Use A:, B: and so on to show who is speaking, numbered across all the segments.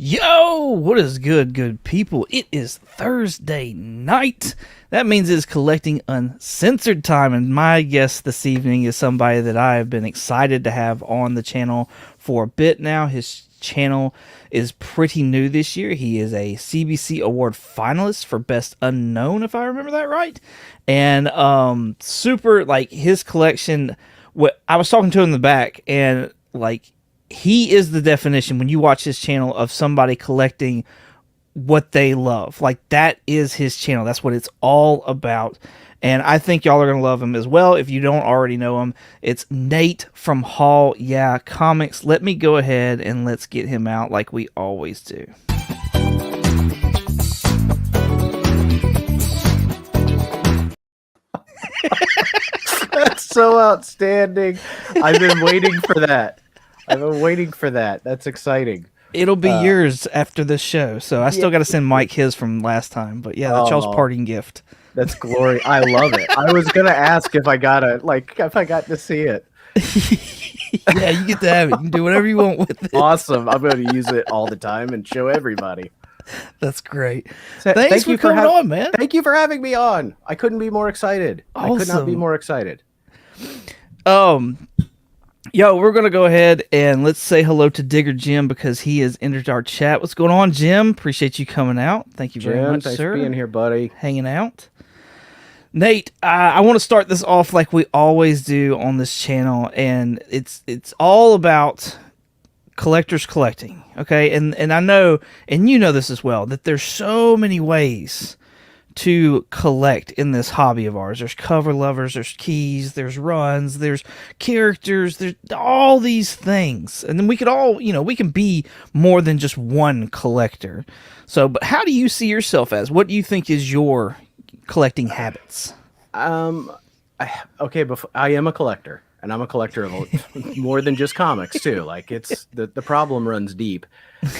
A: Yo, what is good people? It is Thursday night. That means it's collecting uncensored time, and my guest this evening is somebody that I have been excited to have on the channel for a bit now. His channel is pretty new this year. He is a CBC Award finalist for Best Unknown, if I remember that right. And super, like, his collection, what I was talking to him in the back, and like, he is the definition when you watch his channel of somebody collecting what they love. Like, that is his channel. That's what it's all about. And I think y'all are going to love him as well. If you don't already know him, it's Nate from Haul Yeah Comics. Let me go ahead and let's get him out like we always do.
B: That's so outstanding. I've been waiting for that. That's exciting.
A: It'll be yours after this show. So I still got to send Mike his from last time. But yeah, that's y'all's parting gift.
B: That's glory. I love it. I was gonna ask if I got to see it.
A: Yeah, you get to have it. You can do whatever you want with it.
B: Awesome. I'm going to use it all the time and show everybody.
A: That's great.
B: So,
A: Thanks for coming on, man.
B: Thank you for having me on. I couldn't be more excited.
A: Awesome.
B: I could not be more excited.
A: Yo, we're going to go ahead and let's say hello to Digger Jim because he has entered our chat. What's going on, Jim? Appreciate you coming out. Thank you very much,
B: thanks
A: sir.
B: for being here, buddy.
A: Hanging out. Nate, I want to start this off like we always do on this channel, and it's all about collectors collecting, okay? And I know, and you know this as well, that there's so many ways to collect in this hobby of ours. There's cover lovers, there's keys, there's runs, there's characters, there's all these things. And then we could all, we can be more than just one collector. So, but how do you see yourself as? What do you think is your collecting habits?
B: Okay, I am a collector, and I'm a collector of more than just comics too. Like, it's the problem runs deep.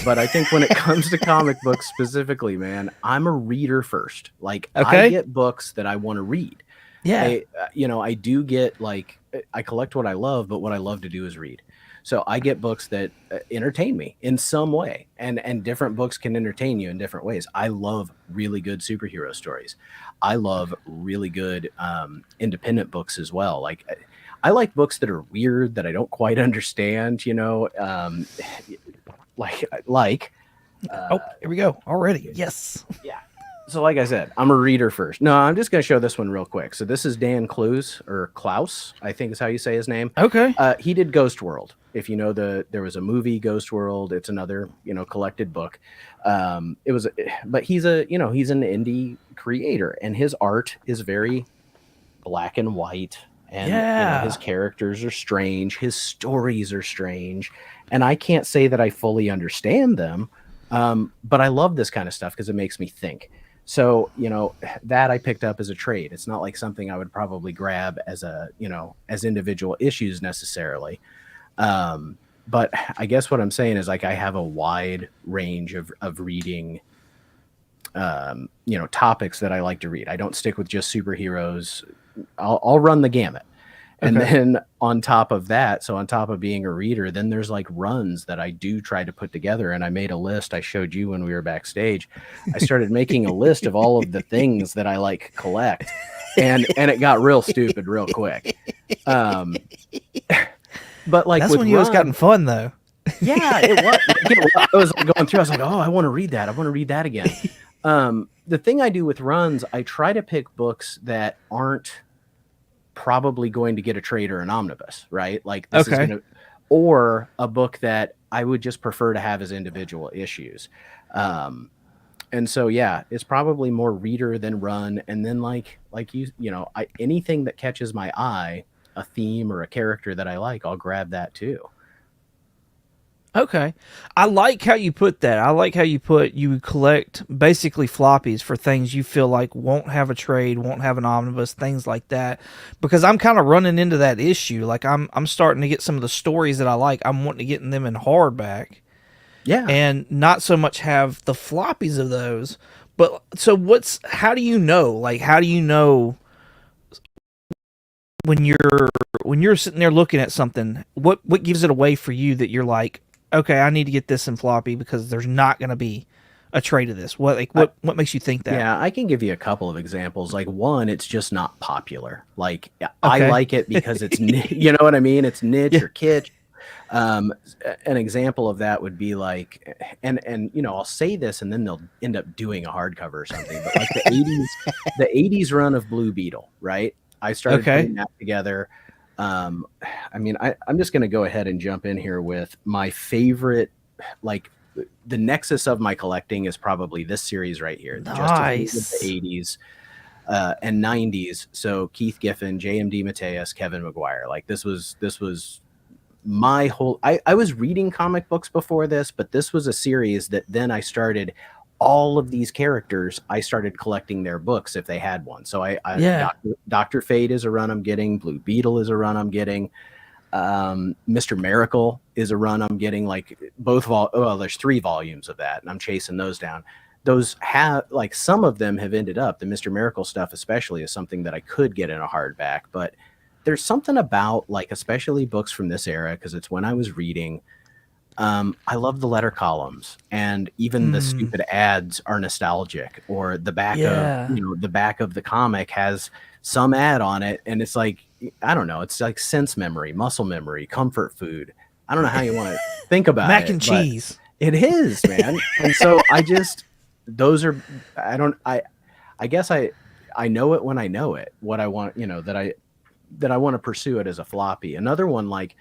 B: But I think when it comes to comic books specifically, man, I'm a reader first. Like,
A: okay.
B: I get books that I want to read.
A: Yeah.
B: I do get, like, I collect what I love, but what I love to do is read. So I get books that entertain me in some way, and different books can entertain you in different ways. I love really good superhero stories. I love really good independent books as well. Like, I like books that are weird, that I don't quite understand,
A: oh, here we go already. Yes.
B: Yeah. So like I said, I'm a reader first. No, I'm just going to show this one real quick. So this is Dan Clues, or Klaus, I think is how you say his name.
A: Okay.
B: He did Ghost World. If you know, there was a movie, Ghost World. It's another, collected book. But he's an indie creator, and his art is very black and white. And his characters are strange. His stories are strange. And I can't say that I fully understand them. But I love this kind of stuff because it makes me think. So, that I picked up as a trade. It's not like something I would probably grab as as individual issues necessarily. But I guess what I'm saying is, like, I have a wide range of reading, topics that I like to read. I don't stick with just superheroes. I'll run the gamut. And then on top of that, so on top of being a reader, then there's like runs that I do try to put together. And I made a list. I showed you when we were backstage. I started making a list of all of the things that I like collect. And it got real stupid real quick. But like,
A: that's when you was gotten fun though.
B: Yeah, it was. I was going through. I was like, oh, I want to read that. I want to read that again. The thing I do with runs, I try to pick books that aren't probably going to get a trade or an omnibus, right? Like, this is or a book that I would just prefer to have as individual issues. And so, yeah, it's probably more reader than run. And then anything that catches my eye, a theme or a character that I like, I'll grab that too.
A: Okay. I like how you put that. I like how you collect basically floppies for things you feel like won't have a trade, won't have an omnibus, things like that. Because I'm kind of running into that issue. Like, I'm starting to get some of the stories that I like. I'm wanting to get them in hardback.
B: Yeah.
A: And not so much have the floppies of those. But so how do you know? Like, how do you know when you're sitting there looking at something, what gives it away for you that you're like, okay, I need to get this in floppy because there's not going to be a trade of this? What makes you think that?
B: Yeah, I can give you a couple of examples. Like one, it's just not popular. Like I
A: Okay.
B: like it because it's you know what I mean? It's niche
A: Yeah.
B: or kitsch. Um, an example of that would be like, and you know, I'll say this, and then they'll end up doing a hardcover or something. But like the '80s run of Blue Beetle, right? I started
A: Okay.
B: putting that together. I mean, I'm just going to go ahead and jump in here with my favorite, like the nexus of my collecting is probably this series right here, the Justice League of the
A: Nice.
B: '80s and '90s. So Keith Giffen, JMD Mateus, Kevin McGuire. Like this was my whole. I was reading comic books before this, but this was a series that then I started. All of these characters, I started collecting their books if they had one. So
A: Yeah.
B: Dr. Fate is a run I'm getting. Blue Beetle is a run I'm getting. Mr. Miracle is a run I'm getting. Like there's 3 volumes of that, and I'm chasing those down. Those have, like, some of them have ended up. The Mr. Miracle stuff especially is something that I could get in a hardback, but there's something about, like, especially books from this era, because it's when I was reading. I love the letter columns, and even the stupid ads are nostalgic. Or the back
A: Yeah.
B: of the back of the comic has some ad on it, and it's like, I don't know, it's like sense memory, muscle memory, comfort food. I don't know how you want to think about
A: Mac
B: it,
A: and
B: but
A: cheese.
B: it is, man. And so those are, I guess I know it when I know it, what I want, that I want to pursue it as a floppy. Another one, like,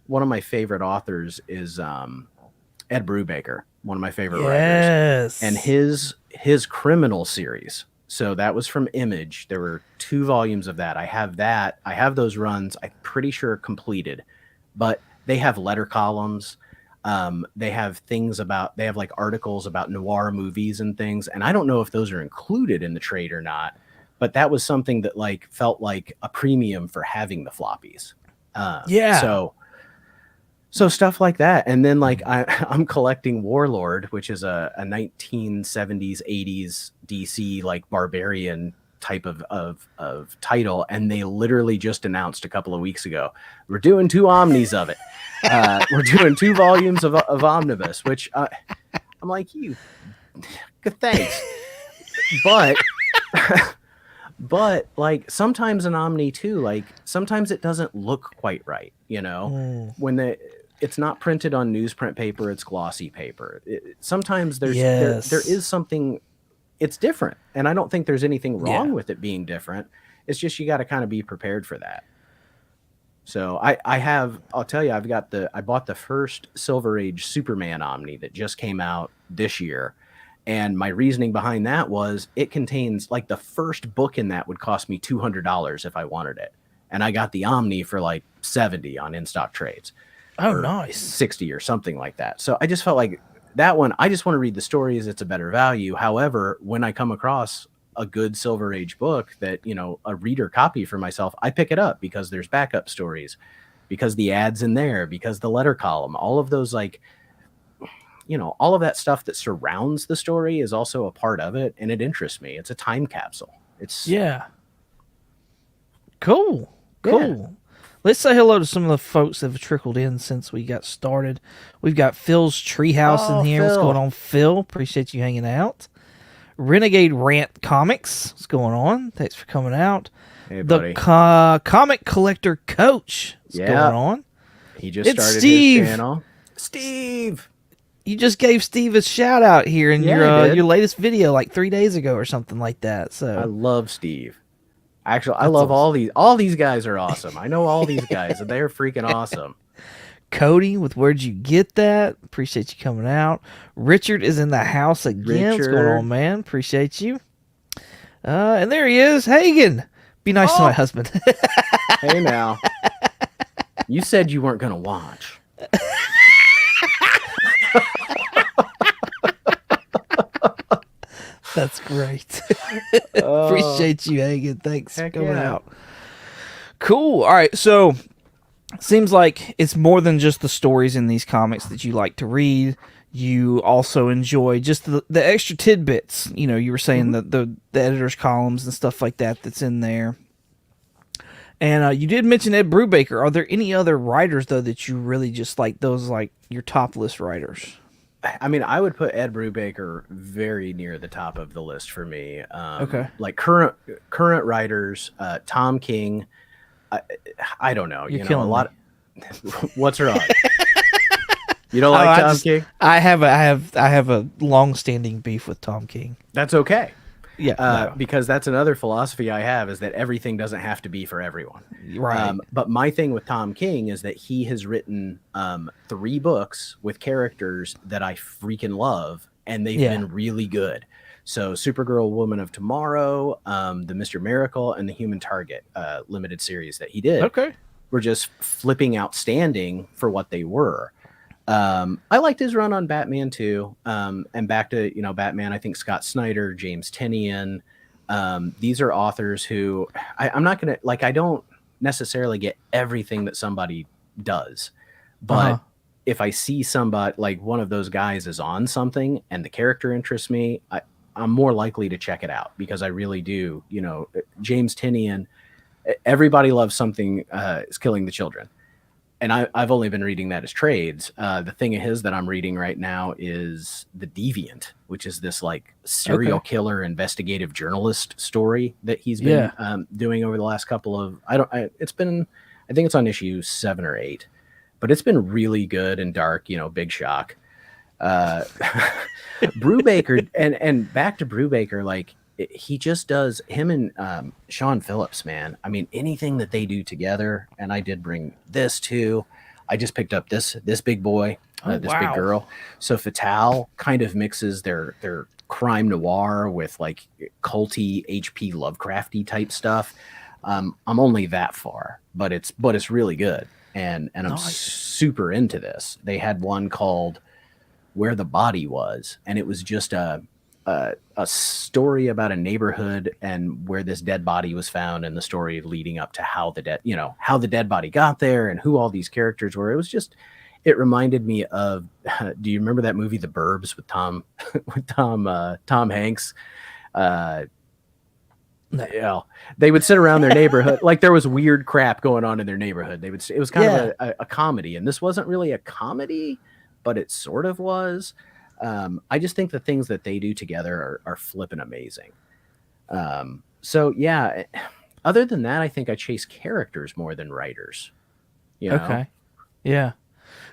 B: one of my favorite authors is Ed Brubaker, one of my favorite writers,
A: Yes.
B: and his criminal series. So that was from Image. There were 2 volumes of that. I have those runs. I'm pretty sure completed, but they have letter columns. They have like articles about noir movies and things. And I don't know if those are included in the trade or not, but that was something that, like, felt like a premium for having the floppies.
A: Yeah.
B: So stuff like that. And then, like, I'm collecting Warlord, which is a 1970s, 80s DC, like, barbarian type of title. And they literally just announced a couple of weeks ago, we're doing 2 omnis of it. We're doing 2 volumes of Omnibus, which I'm like, thanks. But like, sometimes an omni too, like, sometimes it doesn't look quite right, when it's not printed on newsprint paper, it's glossy paper. Sometimes there is something, it's different, and I don't think there's anything wrong with it being different. It's just, you got to kind of be prepared for that. So I'll tell you, I bought the first Silver Age Superman Omni that just came out this year. And my reasoning behind that was, it contains, like, the first book in that would cost me $200 if I wanted it. And I got the Omni for like $70 on in-stock trades.
A: Oh,
B: or
A: nice.
B: $60 or something like that. So I just felt like that one, I just want to read the stories. It's a better value. However, when I come across a good Silver Age book that, a reader copy for myself, I pick it up because there's backup stories, because the ads in there, because the letter column, all of those, like, all of that stuff that surrounds the story is also a part of it, and it interests me. It's a time capsule.
A: Cool.
B: Yeah.
A: Let's say hello to some of the folks that have trickled in since we got started. We've got Phil's Treehouse in here.
B: Phil.
A: What's going on, Phil? Appreciate you hanging out. Renegade Rant Comics. What's going on? Thanks for coming out.
B: Hey, buddy.
A: The Comic Collector Coach. What's going on?
B: He just started
A: Steve.
B: his channel. Steve.
A: You just gave Steve a shout out here in
B: Yeah,
A: your latest video, like 3 days ago or something like that. So
B: I love Steve. Actually, I love awesome. All these guys are awesome. I know all these guys, and they're freaking awesome.
A: Cody with Where'd You Get That? Appreciate you coming out. Richard is in the house again. What's going on, man? Appreciate you. And there he is, Hagen. Be nice to my husband.
B: Hey, now. You said you weren't going to watch.
A: That's great. Appreciate you, Hagen. Thanks for coming out. Cool. All right, so seems like it's more than just the stories in these comics that you like to read. You also enjoy just the extra tidbits. You were saying the editor's columns and stuff like that that's in there. And you did mention Ed Brubaker. Are there any other writers though that you really just like? Those like your top list writers?
B: I mean, I would put Ed Brubaker very near the top of the list for me.
A: Okay,
B: Like current writers, Tom King. I, I don't know.
A: you're
B: You know, a
A: killing
B: lot.
A: me.
B: What's wrong? You don't like Tom King?
A: I have a long-standing beef with Tom King.
B: That's okay.
A: Yeah, no.
B: Because that's another philosophy I have, is that everything doesn't have to be for everyone.
A: Right.
B: But my thing with Tom King is that he has written 3 books with characters that I freaking love, and they've been really good. So Supergirl, Woman of Tomorrow, the Mr. Miracle, and the Human Target limited series that he did were just flipping outstanding for what they were. I liked his run on Batman too. And back to, you know, Batman, I think Scott Snyder, James Tynion, these are authors who I'm not going to, like, I don't necessarily get everything that somebody does, but if I see somebody like one of those guys is on something and the character interests me, I'm more likely to check it out, because I really do. You know, James Tynion, everybody loves Something is Killing the Children. And I've only been reading that as trades. The thing of his that I'm reading right now is The Deviant, which is this like serial killer investigative journalist story that he's been doing over the last couple of. I think it's on issue 7 or 8, but it's been really good and dark. You know, big shock. Brubaker and back to Brubaker, like. He just does, him and Sean Phillips, man. I mean, anything that they do together, and I did bring this too. I just picked up this big boy, this big girl. So Fatale kind of mixes their crime noir with like culty H.P. Lovecrafty type stuff. I'm only that far, but it's really good, and I'm super into this. They had one called Where the Body Was, and it was just a story about a neighborhood and where this dead body was found, and the story leading up to how the dead body got there and who all these characters were. It reminded me of, do you remember that movie The Burbs with Tom Hanks? No. You know, they would sit around their neighborhood, like there was weird crap going on in their neighborhood. It was kind of a comedy, and this wasn't really a comedy, but it sort of was. I just think the things that they do together are flipping amazing. So yeah, other than that, I think I chase characters more than writers. You know?
A: Okay. Yeah.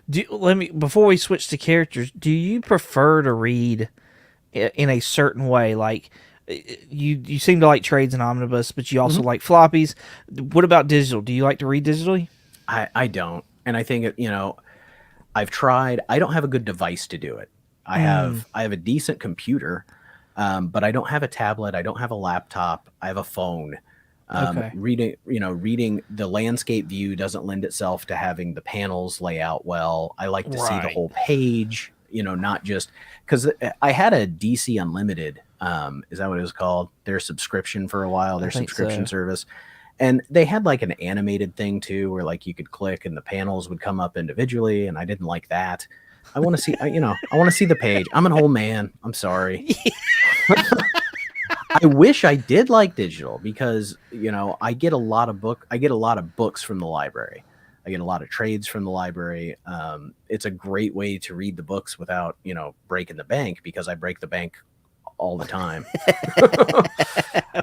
A: Before we switch to characters, do you prefer to read in a certain way? Like you seem to like trades and omnibus, but you also like floppies. What about digital? Do you like to read digitally?
B: I don't. And I think, I've tried. I don't have a good device to do it. I have a decent computer, but I don't have a tablet. I don't have a laptop. I have a phone. Reading the landscape view doesn't lend itself to having the panels lay out well. I like to see the whole page, not just because I had a DC Unlimited. Is that what it was called? Their subscription for a while, their subscription service. And they had like an animated thing too, where like you could click and the panels would come up individually. And I didn't like that. I want to see, I want to see the page. I'm an old man. I'm sorry. I wish I did like digital because, I get a lot of books from the library. I get a lot of trades from the library. It's a great way to read the books without, breaking the bank, because I break the bank all the time.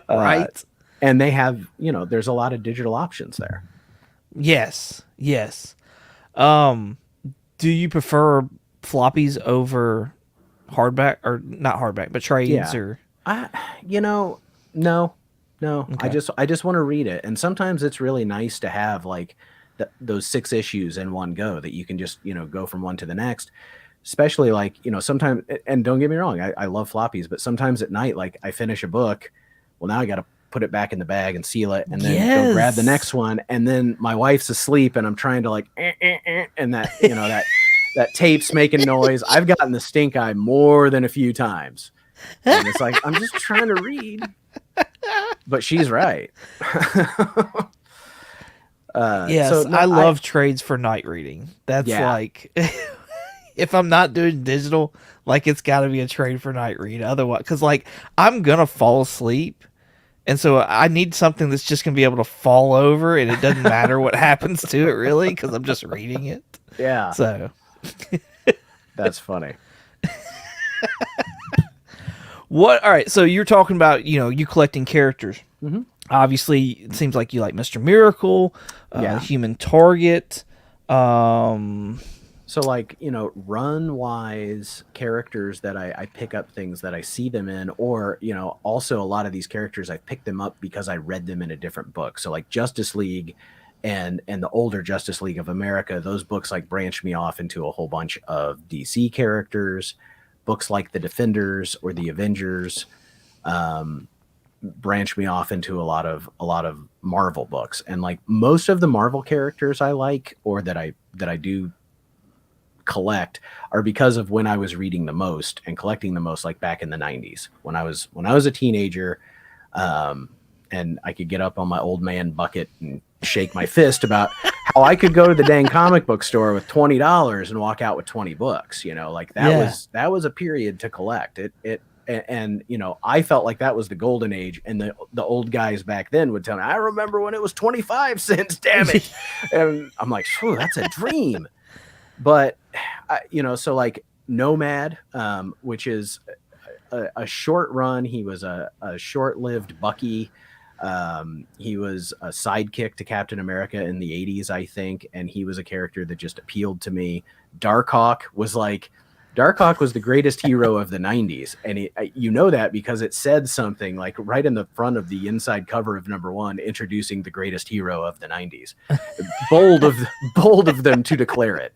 A: Right.
B: And they have, there's a lot of digital options there.
A: Yes. Do you prefer floppies over hardback, or not hardback, but trades? Or
B: no. Okay. I just want to read it, and sometimes it's really nice to have like those 6 issues in one go that you can just go from one to the next. Especially like sometimes, and don't get me wrong, I love floppies, but sometimes at night, like I finish a book, well now I got to put it back in the bag and seal it, and then go grab the next one, and then my wife's asleep and I'm trying to like and that that tape's making noise. I've gotten the stink eye more than a few times, and it's like I'm just trying to read, but she's right.
A: Yes, I love trades for night reading. That's like if I'm not doing digital, like it's got to be a trade for night read. Otherwise, because like I'm gonna fall asleep And so I need something that's just going to be able to fall over and it doesn't matter what happens to it really because I'm just reading it.
B: Yeah,
A: So
B: that's funny.
A: what? All right. So you're talking about, you collecting characters.
B: Mm-hmm.
A: Obviously, it seems like you like Mr. Miracle,
B: Yeah.
A: Human Target.
B: So like, run wise characters that I pick up things that I see them in, or, also a lot of these characters I picked them up because I read them in a different book. So like Justice League and the older Justice League of America, those books like branch me off into a whole bunch of DC characters. Books like The Defenders or The Avengers branch me off into a lot of Marvel books. And like most of the Marvel characters I like, or that I do collect, are because of when I was reading the most and collecting the most, like back in the 90s when I was a teenager, and I could get up on my old man bucket and shake my fist about how I could go to the dang comic book store with $20 and walk out with 20 books, like that was a period to collect it. And I felt like that was the golden age, and the old guys back then would tell me, I remember when it was 25 cents, damn it. And I'm like, phew, that's a dream. But so like Nomad, which is a short run. He was a short-lived Bucky. He was a sidekick to Captain America in the 80s, I think, and he was a character that just appealed to me. Darkhawk was the greatest hero of the 90s, and that because it said something like right in the front of the inside cover of #1, introducing the greatest hero of the 90s. bold of them to declare it.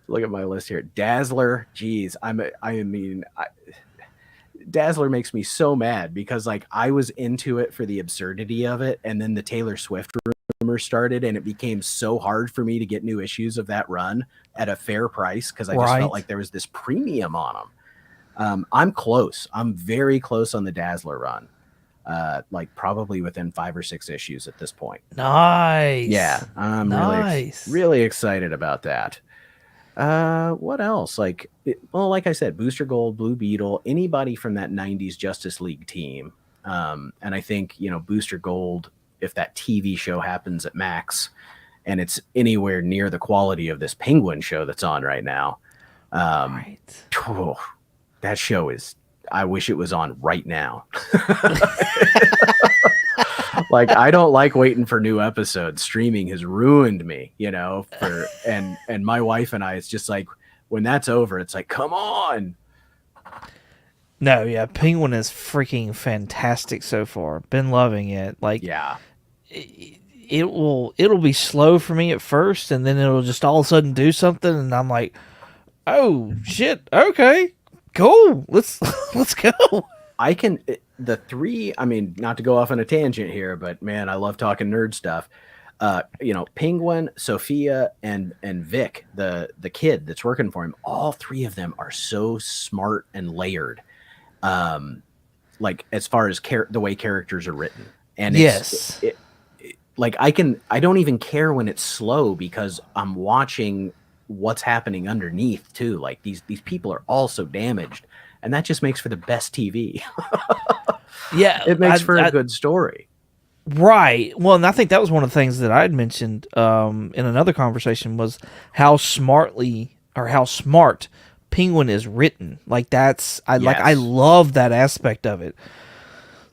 B: Look at my list here. Dazzler, geez, Dazzler makes me so mad because like I was into it for the absurdity of it, and then the Taylor Swift rumor started, and it became so hard for me to get new issues of that run at a fair price because I just felt like there was this premium on them. I'm very close on the Dazzler run, like probably within 5 or 6 issues at this point.
A: Nice.
B: Yeah, I'm really excited about that. What else? Like I said, Booster Gold, Blue Beetle, anybody from that 90s Justice League team. And I think, Booster Gold, if that TV show happens at Max and it's anywhere near the quality of this Penguin show that's on right now,
A: Right.
B: that show is, I wish it was on right now. Like, I don't like waiting for new episodes. Streaming has ruined me, and my wife and I, it's just like, when that's over, it's like, come on.
A: No, yeah, Penguin is freaking fantastic so far. Been loving it. Like,
B: yeah,
A: it'll be slow for me at first, and then it'll just all of a sudden do something, and I'm like, oh shit, okay, cool, let's go.
B: Not to go off on a tangent here, but man, I love talking nerd stuff. Penguin, Sophia, and Vic, the kid that's working for him, all 3 of them are so smart and layered. Like as far as the way characters are written, and
A: yes,
B: I don't even care when it's slow because I'm watching what's happening underneath too. Like these people are all so damaged, and that just makes for the best TV.
A: Yeah,
B: it makes for a good story.
A: Right. Well, and I think that was one of the things that I had mentioned in another conversation was how smart Penguin is written. Like I love that aspect of it.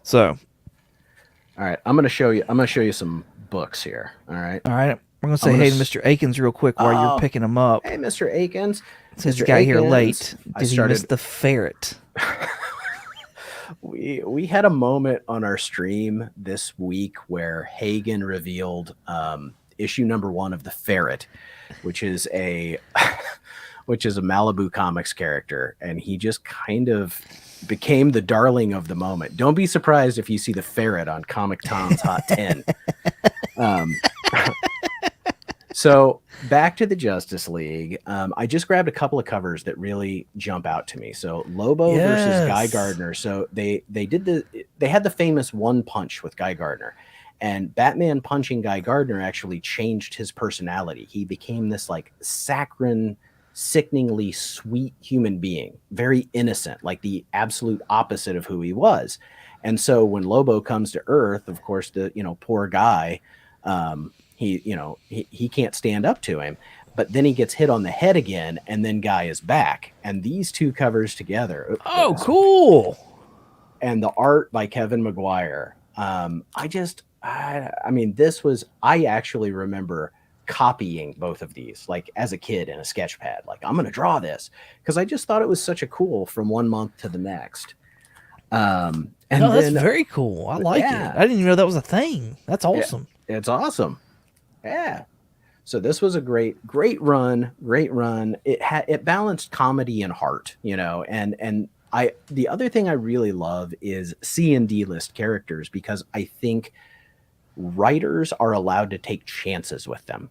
A: So,
B: all right, I'm gonna show you some books here. All right.
A: I'm gonna say hey to Mr. Akins real quick while you're picking them up.
B: Hey, Mr. Akins.
A: Since you got here late, did you miss the ferret?
B: We had a moment on our stream this week where Hagen revealed issue #1 of the Ferret, which is a Malibu Comics character, and he just kind of became the darling of the moment. Don't be surprised if you see the Ferret on Comic Tom's Hot 10. So back to the Justice League. I just grabbed a couple of covers that really jump out to me. So Lobo versus Guy Gardner. So they had the famous one punch with Guy Gardner, and Batman punching Guy Gardner actually changed his personality. He became this like saccharine, sickeningly sweet human being, very innocent, like the absolute opposite of who he was. And so when Lobo comes to Earth, of course, the poor guy, he can't stand up to him. But then he gets hit on the head again, and then Guy is back. And these two covers together.
A: Oh, cool.
B: And the art by Kevin Maguire. I mean, I actually remember copying both of these, like as a kid in a sketch pad. Like, I'm going to draw this because I just thought it was such a cool from one month to the next. And
A: no, that's very cool. I like it. I didn't even know that was a thing. That's awesome.
B: It's awesome. Yeah. So this was a great run. It balanced comedy and heart, and the other thing I really love is C and D list characters, because I think writers are allowed to take chances with them.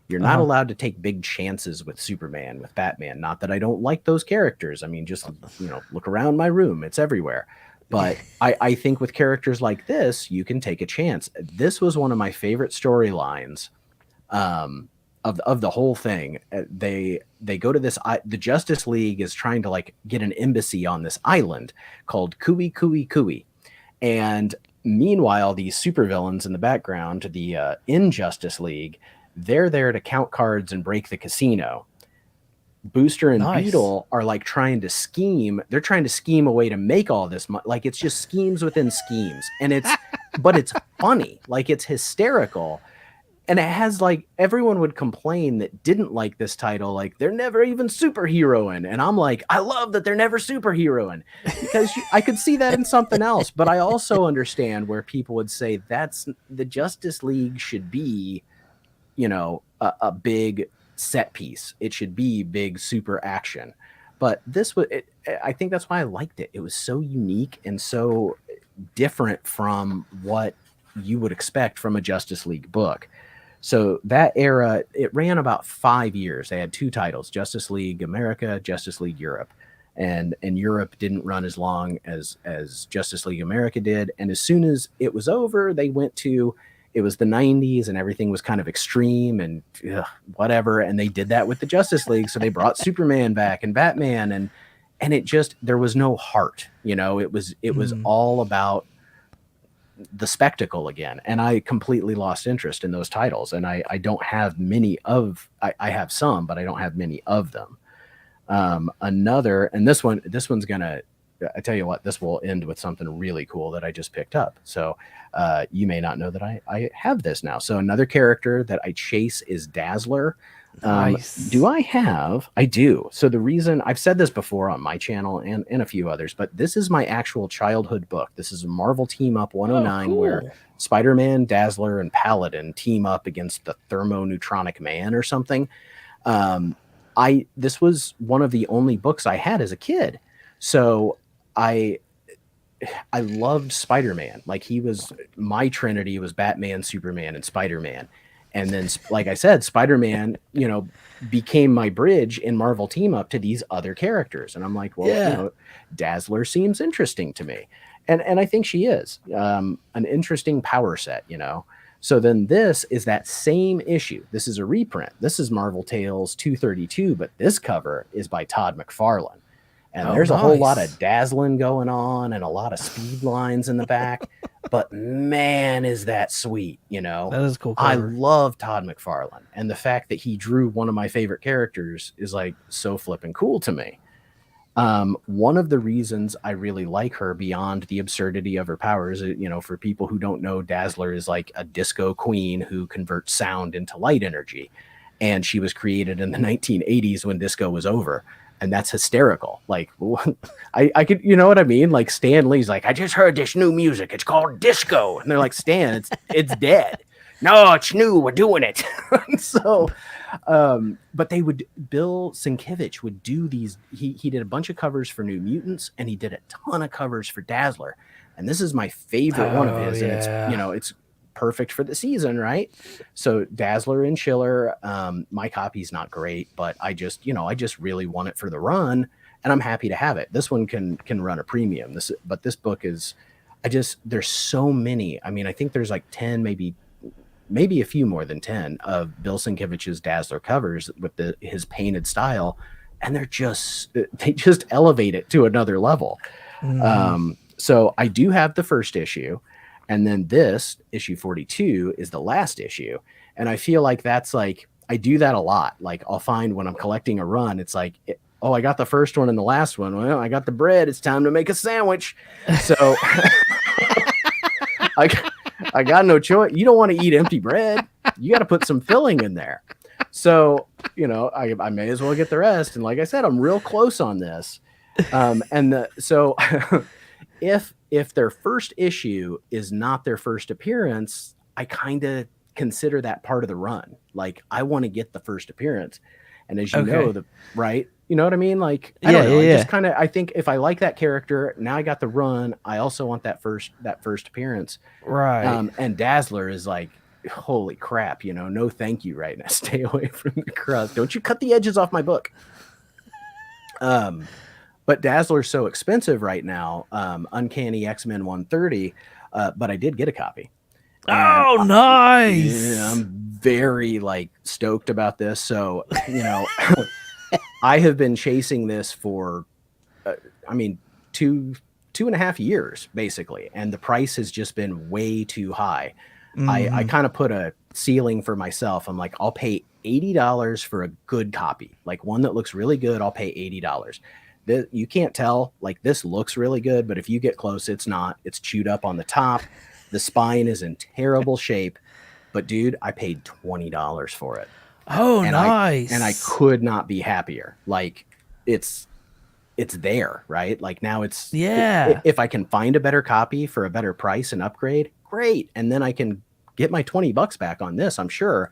B: You're not allowed to take big chances with Superman, with Batman. Not that I don't like those characters. I mean, just, look around my room. It's everywhere. But I think with characters like this, you can take a chance. This was one of my favorite storylines of the whole thing. They go to this, the Justice League is trying to like get an embassy on this island called Kui Kui Kui. And meanwhile, these supervillains in the background, the Injustice League, they're there to count cards and break the casino. Booster and Beetle are like trying to scheme. They're trying to scheme a way to make all this money. Like, it's just schemes within schemes. And but it's funny. Like, it's hysterical. And it has, like, everyone would complain that didn't like this title. Like, they're never even superheroing. And I'm like, I love that they're never superheroing, because I could see that in something else. But I also understand where people would say that's the Justice League should be, a big set piece. It should be big super action. But I think that's why I liked it. It was so unique and so different from what you would expect from a Justice League book. So that era, it ran about 5 years. They had two titles: Justice League America, Justice League Europe. And Europe didn't run as long as Justice League America did. And as soon as it was over, they went to, it was the 90s and everything was kind of extreme and whatever. And they did that with the Justice League. So they brought Superman back and Batman, and it just, there was no heart, it was all about the spectacle again. And I completely lost interest in those titles. And I don't have many of, I have some, but I don't have many of them. And this one's gonna, I tell you what, this will end with something really cool that I just picked up. So you may not know that I have this now. So another character that I chase is Dazzler.
A: Nice.
B: I do. So the reason, I've said this before on my channel and a few others, but this is my actual childhood book. This is a Marvel Team Up 109,
A: cool.
B: where Spider-Man, Dazzler, and Paladin team up against the thermoneutronic man or something. This was one of the only books I had as a kid. So I loved Spider-Man. Like, he was my Trinity, was Batman, Superman, and Spider-Man. And then, like I said, Spider-Man, became my bridge in Marvel Team Up to these other characters. And I'm like, well, Dazzler seems interesting to me. And I think she is an interesting power set, So then this is that same issue. This is a reprint. This is Marvel Tales 232, but this cover is by Todd McFarlane. And there's a whole lot of dazzling going on and a lot of speed lines in the back. But man, is that sweet, That
A: is cool
B: cover. I love Todd McFarlane. And the fact that he drew one of my favorite characters is like so flipping cool to me. One of the reasons I really like her, beyond the absurdity of her powers, for people who don't know, Dazzler is like a disco queen who converts sound into light energy. And she was created in the 1980s when disco was over. And that's hysterical. Like, I could, you know what I mean? Like, Stan Lee's like, I just heard this new music. It's called disco. And they're like, Stan, it's dead. No, it's new. We're doing it. So, but Bill Sienkiewicz would do these. He did a bunch of covers for New Mutants, and he did a ton of covers for Dazzler. And this is my favorite one of his.
A: Yeah.
B: And it's perfect for the season, right? So Dazzler and Schiller, my copy's not great, but I just really want it for the run, and I'm happy to have it. This one can run a premium. This book is, there's so many. I mean, I think there's like 10, maybe maybe a few more than 10 of Bill Sienkiewicz's Dazzler covers with his painted style, and they just elevate it to another level. So I do have the first issue, and then this issue 42 is the last issue, and I feel like that's like, I do that a lot. Like, I'll find when I'm collecting a run, it's like, oh, I got the first one and the last one. Well, I got the bread. It's time to make a sandwich. So I got no choice. You don't want to eat empty bread. You got to put some filling in there. So, I may as well get the rest. And like I said, I'm real close on this. So if their first issue is not their first appearance, I kind of consider that part of the run. Like, I want to get the first appearance. And as you know, right? You know what I mean? Like, I don't know. I just kind of, I think if I like that character, now I got the run, I also want that first appearance.
A: Right.
B: And Dazzler is like, holy crap, no thank you right now. Stay away from the crust. Don't you cut the edges off my book. But Dazzler's so expensive right now. Uncanny X-Men 130, but I did get a copy.
A: Oh, nice.
B: I'm very stoked about this. So, I have been chasing this for, 2.5 years basically. And the price has just been way too high. I kind of put a ceiling for myself. I'm like, I'll pay $80 for a good copy, like one that looks really good. I'll pay $80. You can't tell, like, this looks really good, but if you get close, it's not. It's chewed up on the top. The spine is in terrible shape, but dude, I paid $20 for it.
A: Oh,
B: and
A: nice.
B: I could not be happier. Like, it's there, right? Like, now it's, if I can find a better copy for a better price and upgrade, great. And then I can get my $20 back on this, I'm sure.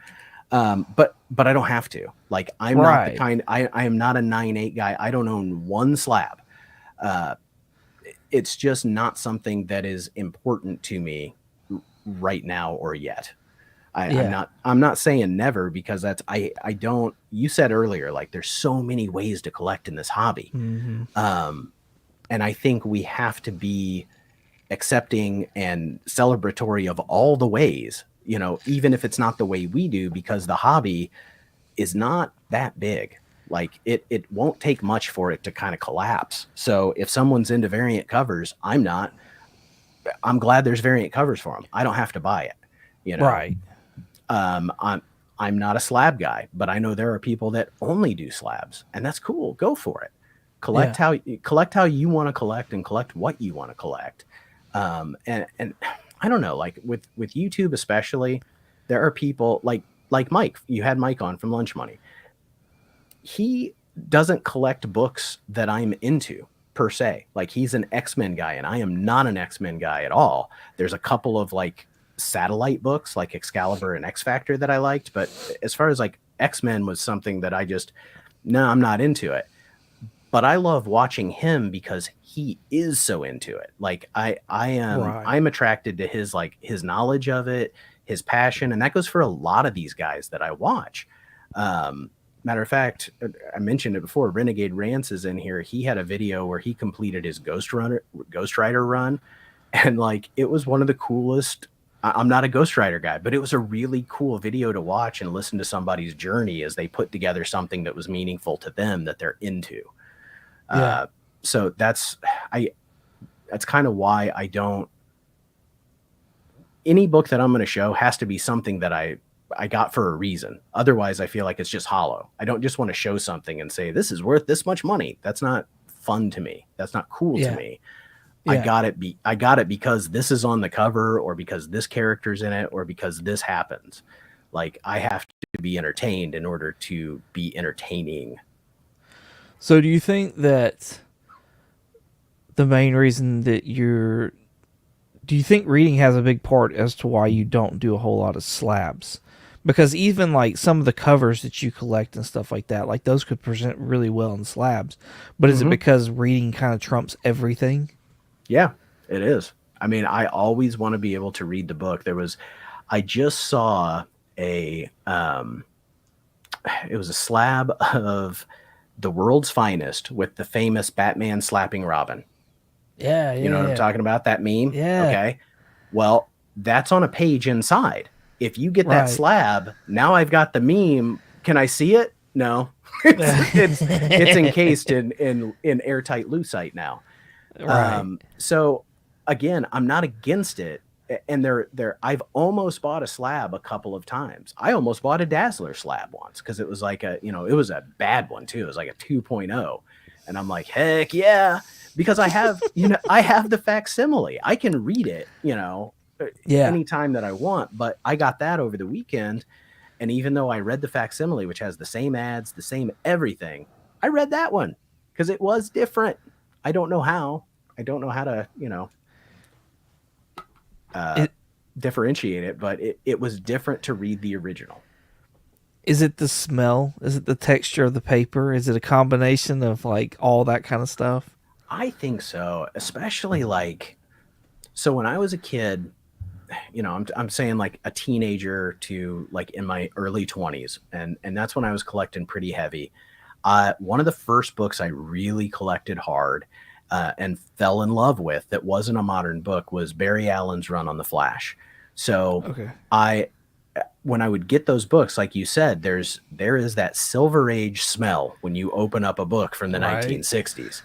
B: But I don't have to. Like, I'm not the kind, I am not a 9/8 guy. I don't own one slab. It's just not something that is important to me right now or yet. I'm not saying never, because that's, I don't, you said earlier, like, there's so many ways to collect in this hobby. And I think we have to be accepting and celebratory of all the ways, even if it's not the way we do, because the hobby is not that big. Like, it won't take much for it to kind of collapse. So if someone's into variant covers, I'm not. I'm glad there's variant covers for them. I don't have to buy it.
A: Right.
B: I'm not a slab guy, but I know there are people that only do slabs, and that's cool. Go for it. Collect how you want to collect, and collect what you want to collect. And I don't know, like with YouTube especially, there are people like Mike. You had Mike on from Lunch Money. He doesn't collect books that I'm into per se. Like, he's an X-Men guy, and I am not an X-Men guy at all. There's a couple of satellite books like Excalibur and X Factor that I liked, but as far as X-Men was something that I'm not into it. But I love watching him because he is so into it. Like, I'm attracted to his knowledge of it, his passion, and that goes for a lot of these guys that I watch. Matter of fact, I mentioned it before, Renegade Rance is in here. He had a video where he completed his Ghost Rider run, and it was one of the coolest. I'm not a Ghost Rider guy, but it was a really cool video to watch and listen to somebody's journey as they put together something that was meaningful to them, that they're into. So that's kind of why I don't. Any book that I'm going to show has to be something that I got for a reason. Otherwise, I feel like it's just hollow. I don't just want to show something and say, this is worth this much money. That's not fun to me. That's not cool to me. I got it because this is on the cover, or because this character's in it, or because this happens. Like, I have to be entertained in order to be entertaining.
A: So do you think that the main reason that do you think reading has a big part as to why you don't do a whole lot of slabs? Because even some of the covers that you collect and stuff like that, those could present really well in slabs. But is it because reading kind of trumps everything?
B: Yeah, it is. I mean, I always want to be able to read the book. I just saw it was a slab of The World's Finest with the famous Batman slapping Robin.
A: Yeah.
B: You know what I'm talking about? That meme?
A: Yeah.
B: Okay. Well, that's on a page inside. If you get that
A: Right.
B: slab, now I've got the meme. Can I see it? No. It's encased in airtight lucite now.
A: Right.
B: So again, I'm not against it. And I've almost bought a slab a couple of times. I almost bought a Dazzler slab once because it was like it was a bad one too. It was like a 2.0. And I'm like, heck yeah. Because I have, I have the facsimile. I can read it,
A: Yeah.
B: anytime that I want. But I got that over the weekend. And even though I read the facsimile, which has the same ads, the same everything, I read that one because it was different. I don't know how. I don't know how to,
A: It,
B: differentiate it, but it was different to read the original.
A: is it the smell? Is it the texture of the paper? Is it a combination of like all that kind of stuff?
B: I think so, especially so when I was a kid, I'm saying like a teenager to like in my early 20s, and that's when I was collecting pretty heavy. One of the first books I really collected hard and fell in love with that wasn't a modern book was Barry Allen's run on the Flash. So
A: Okay.
B: when I would get those books, like you said, there is that Silver Age smell when you open up a book from the
A: Right.
B: 1960s.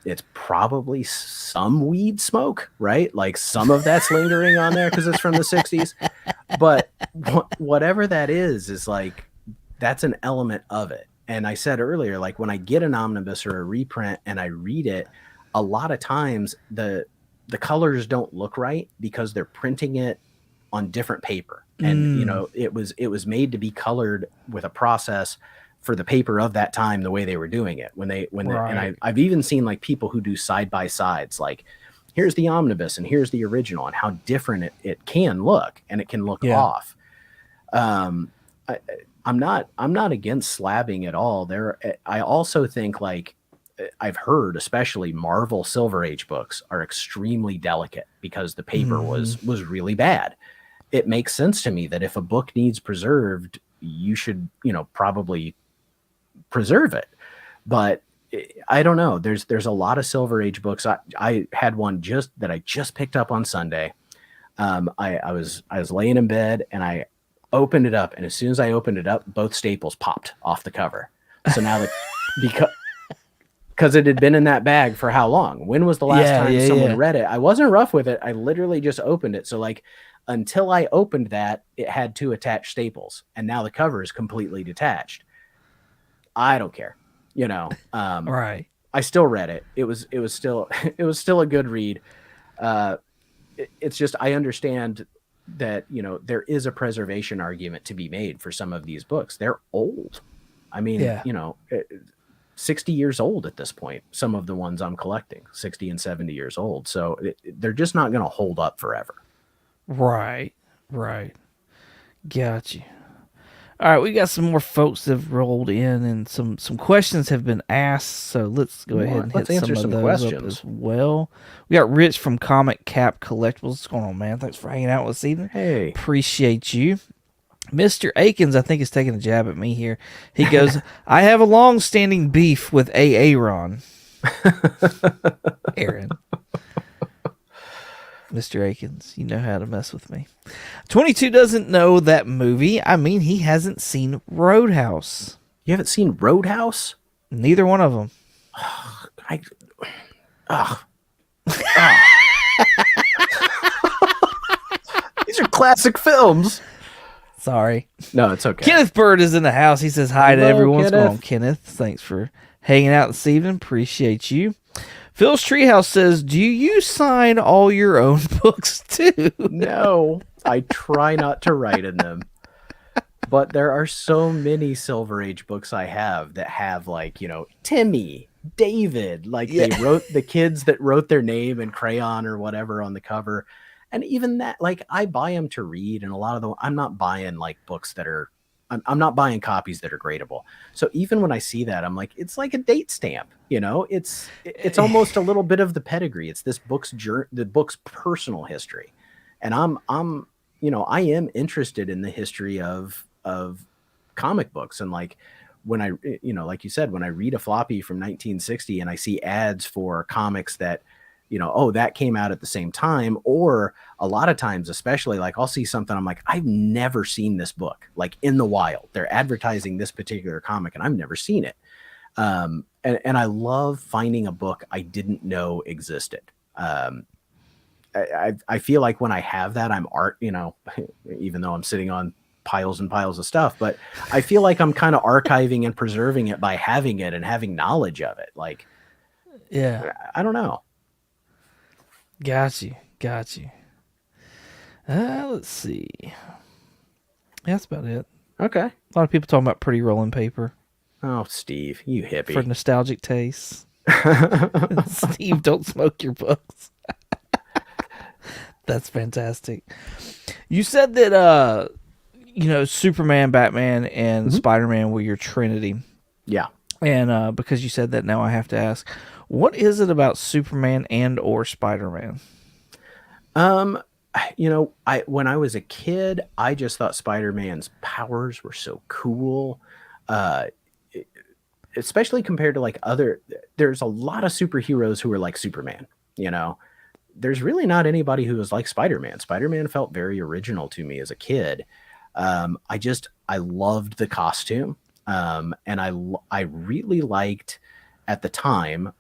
B: It's probably some weed smoke, right? Like some of that's lingering on there because it's from the 60s. But whatever that is like, that's an element of it. And I said earlier, like when I get an omnibus or a reprint and I read it, a lot of times the colors don't look right because they're printing it on different paper. And it was made to be colored with a process for the paper of that time, the way they were doing it and I've even seen like people who do side by sides, like here's the omnibus and here's the original and how different it can look, and it can look off. I'm not against slabbing at all. I also think like I've heard, especially Marvel Silver Age books are extremely delicate because the paper was really bad. It makes sense to me that if a book needs preserved, you should, probably preserve it. But I don't know. There's a lot of Silver Age books. I had one that I just picked up on Sunday. I was laying in bed and I opened it up, and as soon as I opened it up, both staples popped off the cover. So now because it had been in that bag for how long? When was the last time someone read it? I wasn't rough with it. I literally just opened it. So like until I opened that, it had two attached staples, and now the cover is completely detached. I don't care,
A: Right.
B: I still read it. It was still a good read. It's just I understand that there is a preservation argument to be made for some of these books. They're old. I mean, 60 years old at this point. Some of the ones I'm collecting, 60 and 70 years old. So they're just not going to hold up forever.
A: Right. Right. Got you. All right, we got some more folks that have rolled in, and some questions have been asked. So let's go ahead and hit some of those questions up as well. We got Rich from Cap Collectibles. What's going on, man? Thanks for hanging out this evening.
B: Hey,
A: appreciate you. Mr. Akins, I think, is taking a jab at me here. He goes, I have a long-standing beef with Aaron. Aaron. Mr. Akins, you know how to mess with me. 22 doesn't know that movie. I mean, he hasn't seen Roadhouse.
B: You haven't seen Roadhouse?
A: Neither one of them.
B: These are classic films.
A: Sorry.
B: No, it's okay.
A: Kenneth Bird is in the house. He says hi to everyone. What's going on, Kenneth? Thanks for hanging out this evening. Appreciate you. Phil's Treehouse says, do you sign all your own books too?
B: No, I try not to write in them. But there are so many Silver Age books I have that have like, Timmy, David, like they wrote the kids that wrote their name in crayon or whatever on the cover. And even that, like I buy them to read, and a lot of I'm not buying like books that are, I'm not buying copies that are gradable. So even when I see that, I'm like, it's like a date stamp, it's almost a little bit of the pedigree. It's this the book's personal history. And I am interested in the history of comic books. And like when I, like you said, when I read a floppy from 1960 and I see ads for comics that oh, that came out at the same time. Or a lot of times, especially, like, I'll see something, I'm like, I've never seen this book, like, in the wild. They're advertising this particular comic and I've never seen it. And I love finding a book I didn't know existed. I feel like when I have that, I'm art, even though I'm sitting on piles and piles of stuff, but I feel like I'm kind of archiving and preserving it by having it and having knowledge of it. Like,
A: Yeah.
B: I don't know.
A: Got you. Let's see. Yeah, that's about it.
B: Okay.
A: A lot of people talking about Pretty Rolling Paper.
B: Oh, Steve, you hippie.
A: For nostalgic tastes. Steve, don't smoke your books. That's fantastic. You said that Superman, Batman, and Spider-Man were your trinity.
B: Yeah.
A: And because you said that, now I have to ask, what is it about Superman and or Spider-Man?
B: When I was a kid, I just thought Spider-Man's powers were so cool. Especially compared to like there's a lot of superheroes who are like Superman, there's really not anybody who is like Spider-Man. Spider-Man felt very original to me as a kid. I loved the costume. And I really liked at the time,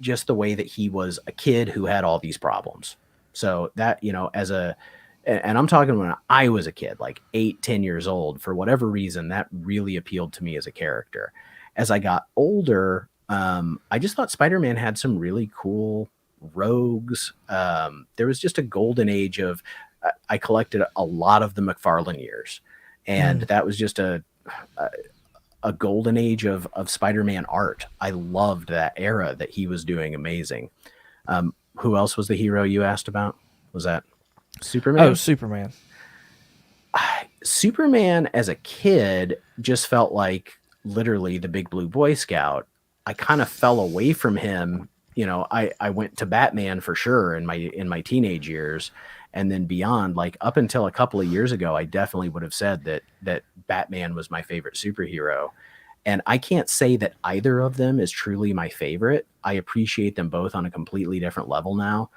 B: just the way that he was a kid who had all these problems. So that, and I'm talking when I was a kid, like 8-10 years old, for whatever reason, that really appealed to me as a character. As I got older, I just thought Spider-Man had some really cool rogues. There was just a golden age of, I collected a lot of the McFarlane years, and that was just a golden age of Spider-Man art. I loved that era that he was doing amazing. Who else was the hero you asked about? Was that Superman?
A: Oh, Superman.
B: Superman as a kid just felt like literally the big blue Boy Scout. I kind of fell away from him. I went to Batman for sure in my teenage years, and then beyond, like up until a couple of years ago, I definitely would have said that Batman was my favorite superhero. And I can't say that either of them is truly my favorite. I appreciate them both on a completely different level now.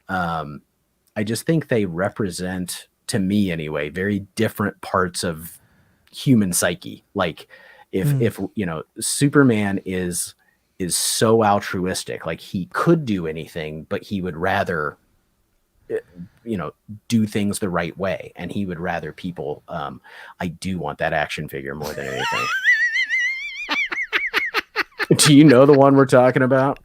B: I just think they represent, to me anyway, very different parts of human psyche. Like if Superman is so altruistic, like he could do anything, but he would rather do things the right way, and he would rather people I do want that action figure more than anything. Do you know the one we're talking about?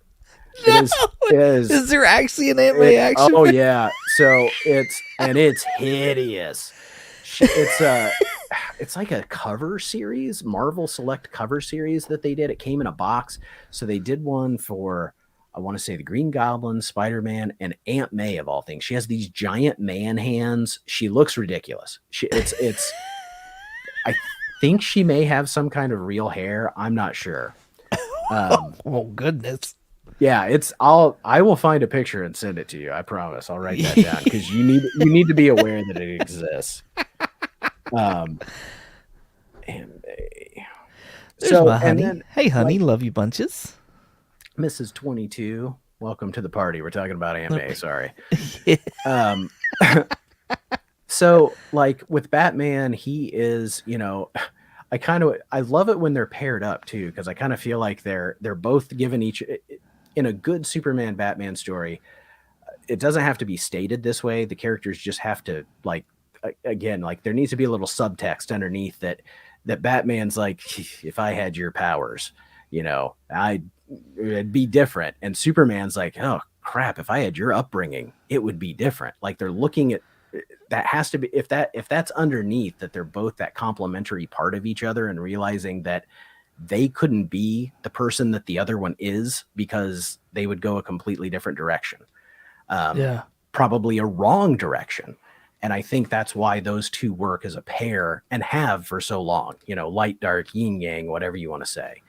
A: No. Is there actually an anime action
B: oh
A: figure?
B: Yeah, so it's hideous. It's like a cover series, Marvel Select cover series that they did. It came in a box. So they did one for, I want to say, the Green Goblin, Spider-Man, and Aunt May, of all things. She has these giant man hands. She looks ridiculous. I think she may have some kind of real hair. I'm not sure.
A: Oh goodness.
B: Yeah, I will find a picture and send it to you. I promise. I'll write that down because you need to be aware that it exists.
A: There's my honey. Hey honey, love you bunches.
B: Mrs. 22, welcome to the party. We're talking about anime, sorry. So like with Batman, he is, I love it when they're paired up too, because I kind of feel like they're both given each, in a good Superman Batman story, it doesn't have to be stated this way. The characters just have to, like, again, like there needs to be a little subtext underneath that Batman's like, if I had your powers, it'd be different. And Superman's like, oh crap, if I had your upbringing, it would be different. Like they're looking at, that has to be, if that's underneath, that they're both that complementary part of each other, and realizing that they couldn't be the person that the other one is because they would go a completely different direction. Probably a wrong direction. And I think that's why those two work as a pair and have for so long, light, dark, yin, yang, whatever you want to say.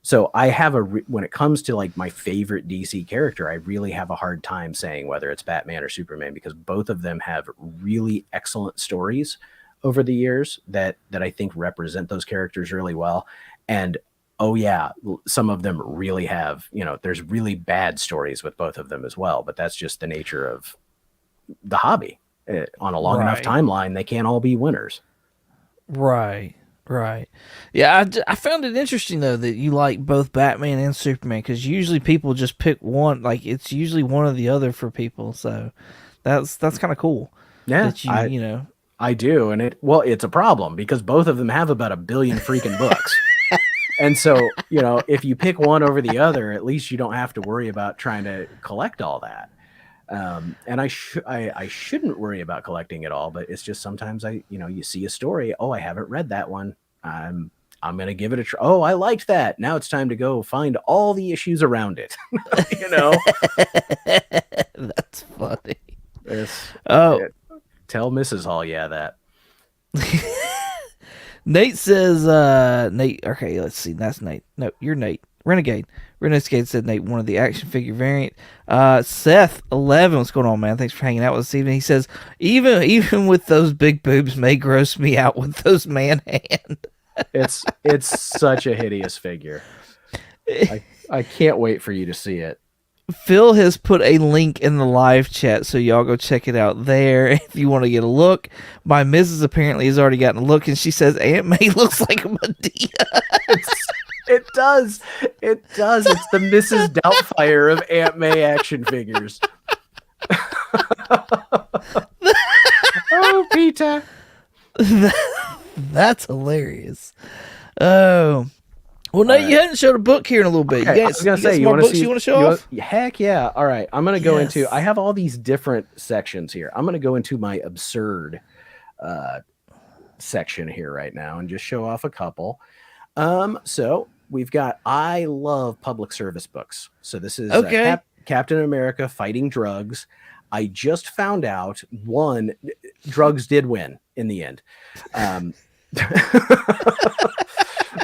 B: So I have when it comes to like my favorite DC character, I really have a hard time saying whether it's Batman or Superman, because both of them have really excellent stories over the years that I think represent those characters really well. And Oh yeah, some of them really have, there's really bad stories with both of them as well, but that's just the nature of the hobby. On a long enough
A: Right.
B: timeline, they can't all be winners.
A: Right. Right. Yeah, I found it interesting though that you like both Batman and Superman, because usually people just pick one. Like it's usually one or the other for people. So that's kind of cool
B: Yeah,
A: that you know.
B: I do, and it's a problem because both of them have about 1 billion freaking books. And so, if you pick one over the other, at least you don't have to worry about trying to collect all that. And I shouldn't worry about collecting it all, but it's just sometimes you see a story. Oh, I haven't read that one. I'm going to give it a try. Oh, I liked that. Now it's time to go find all the issues around it.
A: That's funny.
B: It's,
A: Oh,
B: tell Mrs. Hall, yeah, that.
A: Nate says, Nate, okay, let's see. That's Nate. No, you're Nate. Renegade. Renegade said Nate wanted the action figure variant. Seth 11, what's going on, man? Thanks for hanging out with us this evening. He says, even with those big boobs may gross me out with those man hand.
B: It's such a hideous figure. I can't wait for you to see it.
A: Phil has put a link in the live chat, so y'all go check it out there if you want to get a look. My missus apparently has already gotten a look, and she says Aunt May looks like a Medea.
B: It does. It's the Mrs. Doubtfire of Aunt May action figures. Oh, Peter.
A: That's hilarious. Oh. Well, no, you hadn't showed a book here in a little bit.
B: Okay,
A: I was going to say, you want to show off?
B: Heck yeah. All right. I'm going to go into, I have all these different sections here. I'm going to go into my absurd section here right now and just show off a couple. So we've got, I love public service books. So this is Captain America Fighting Drugs. I just found out drugs did win in the end.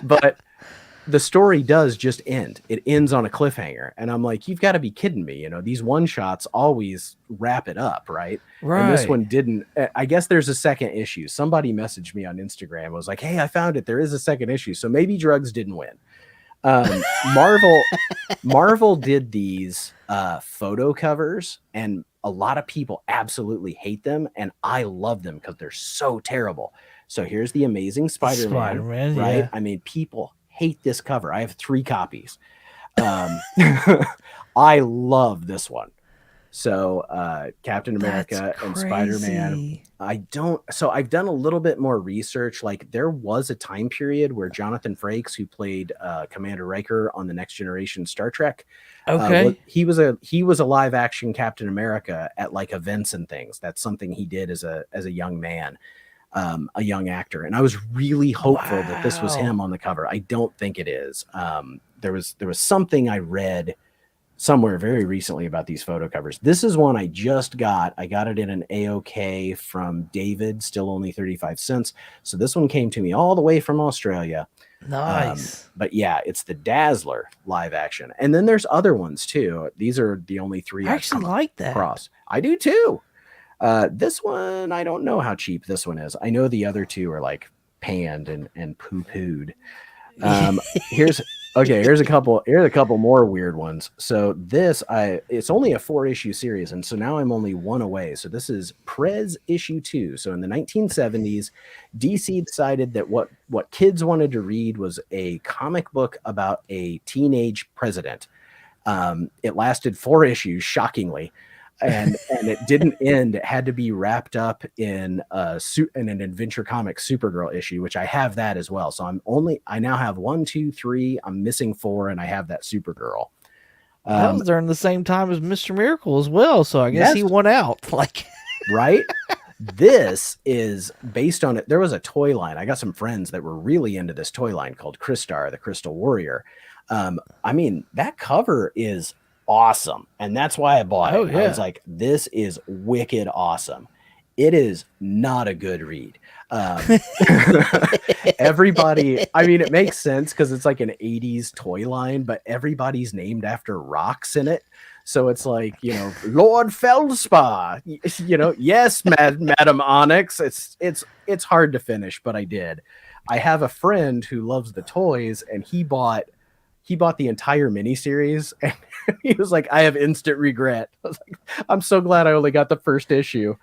B: But the story does just end. It ends on a cliffhanger. And I'm like, you've got to be kidding me. These one shots always wrap it up, right?
A: Right.
B: And this one didn't. I guess there's a second issue. Somebody messaged me on Instagram. Was like, hey, I found it. There is a second issue. So maybe drugs didn't win. Marvel did these photo covers, and a lot of people absolutely hate them. And I love them because they're so terrible. So here's the Amazing Spider-Man, right? Yeah. I mean, people hate this cover. I have 3 copies. I love this one. So Captain America and Spider-Man. I've done a little bit more research. Like there was a time period where Jonathan Frakes, who played Commander Riker on the Next Generation Star Trek, he was a live action Captain America at like events and things. That's something he did as a young man. A young actor, and I was really hopeful that this was him on the cover. I don't think it is. There was something I read somewhere very recently about these photo covers. This is one I just got. I got it in an AOK from David, still only 35 cents. So this one came to me all the way from Australia.
A: Nice.
B: But yeah, it's the Dazzler live action, and then there's other ones too. These are the only 3
A: I actually like that.
B: Cross. I do too. This one, I don't know how cheap this one is. I know the other 2 are like panned and poo-pooed. Here's a couple more weird ones. So it's only a 4-issue series, and so now I'm only 1 away. So this is Prez issue 2. So in the 1970s, DC decided that what kids wanted to read was a comic book about a teenage president. It lasted 4 issues, shockingly. And it didn't end. It had to be wrapped up in an Adventure Comics Supergirl issue, which I have that as well. So I now have 1, 2, 3. I'm missing 4, and I have that Supergirl.
A: That was during the same time as Mr. Miracle as well. So I guess he won out. Like,
B: right? This is based on it. There was a toy line. I got some friends that were really into this toy line called Crystar, the Crystal Warrior. I mean, that cover is awesome, and that's why I bought it. I was like, this is wicked awesome. It is not a good read. Everybody, I mean, it makes sense because it's like an 80s toy line, but everybody's named after rocks in it. So it's like, Lord Feldspar, yes, Madam Onyx. It's hard to finish, but I did. I have a friend who loves the toys, and he bought the entire miniseries, and he was like, I have instant regret. I was like, I'm so glad I only got the first issue.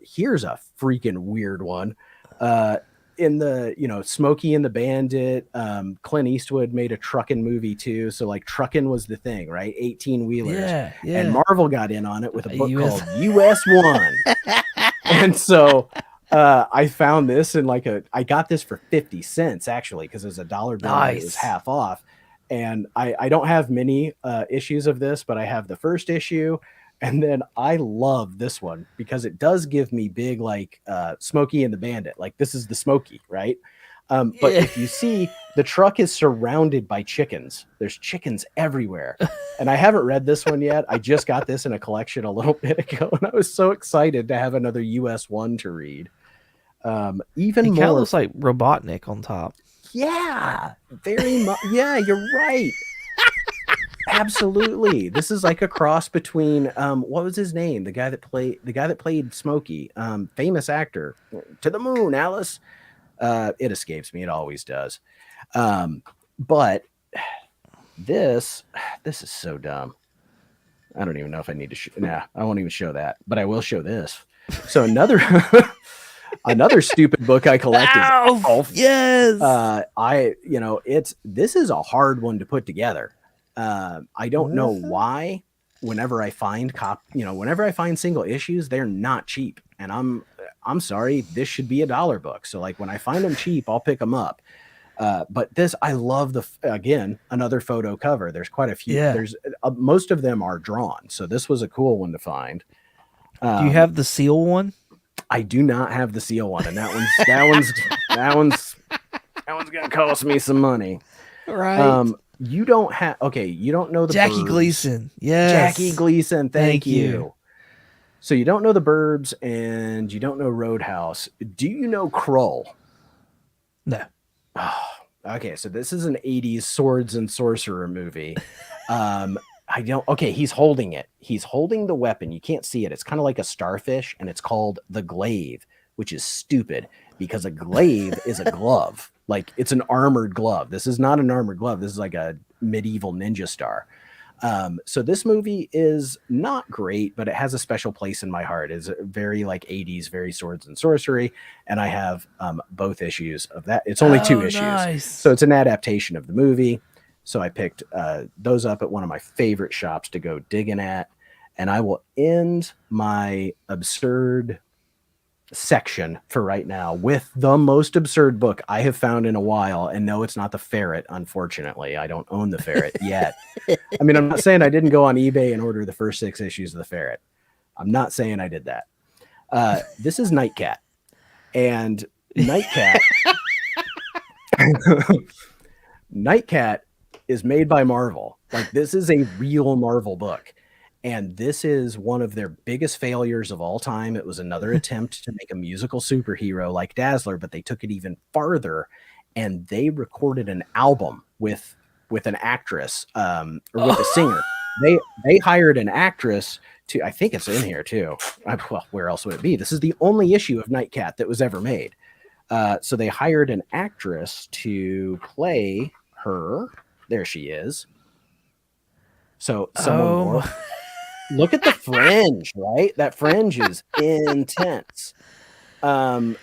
B: Here's a freaking weird one. In the, Smokey and the Bandit, Clint Eastwood made a trucking movie too. So like trucking was the thing, right? 18 wheelers.
A: Yeah, yeah.
B: And Marvel got in on it with a book called US1. And so I found this in I got this for 50 cents actually, because it was $1 bill. Nice. It was half off. And I don't have many issues of this, but I have the first issue. And then I love this one because it does give me big, Smokey and the Bandit. Like, this is the Smokey, right? But if you see, the truck is surrounded by chickens. There's chickens everywhere. And I haven't read this one yet. I just got this in a collection a little bit ago, and I was so excited to have another US1 to read. Even more. It kind of
A: looks like Robotnik on top.
B: Yeah, very much. Yeah, you're right. Absolutely. This is like a cross between what was his name? The guy that played Smokey, famous actor. To the moon, Alice. It escapes me. It always does. But this is so dumb. I don't even know if I need to I won't even show that, but I will show this. So another stupid book I collected.
A: Alf. Yes.
B: This is a hard one to put together. I don't know why. Whenever I find single issues, they're not cheap, and I'm sorry, this should be $1 book. So like when I find them cheap, I'll pick them up. But this, I love another photo cover. There's quite a few. Yeah. There's most of them are drawn, so this was a cool one to find.
A: Do you have the seal one?
B: I do not have the seal one, and that one's gonna cost me some money.
A: Right.
B: You don't know the
A: Jackie
B: Burbs.
A: Gleason. Yes.
B: Jackie Gleason, thank you. So you don't know the Burbs and you don't know Roadhouse. Do you know Krull?
A: No.
B: Oh, okay, so this is an 80s swords and sorcerer movie. He's holding it. He's holding the weapon. You can't see it. It's kind of like a starfish, and it's called the glaive, which is stupid because a glaive is a glove. Like, it's an armored glove. This is not an armored glove. This is like a medieval ninja star. So this movie is not great, but it has a special place in my heart. It's very 80s, very swords and sorcery. And I have both issues of that. It's only 2 issues.
A: Nice.
B: So it's an adaptation of the movie. So I picked those up at one of my favorite shops to go digging at. And I will end my absurd section for right now with the most absurd book I have found in a while. And no, it's not the Ferret. Unfortunately, I don't own the Ferret yet. I mean, I'm not saying I didn't go on eBay and order the first 6 issues of the Ferret. I'm not saying I did that. This is Nightcat, and Nightcat is made by Marvel. Like, this is a real Marvel book. And this is one of their biggest failures of all time. It was another attempt to make a musical superhero like Dazzler, but they took it even farther, and they recorded an album with an actress or with a singer. They hired an actress to, I think it's in here too. Well, where else would it be? This is the only issue of Nightcat that was ever made. So they hired an actress to play her. There she is. So someone look at the fringe, right? That fringe is intense. The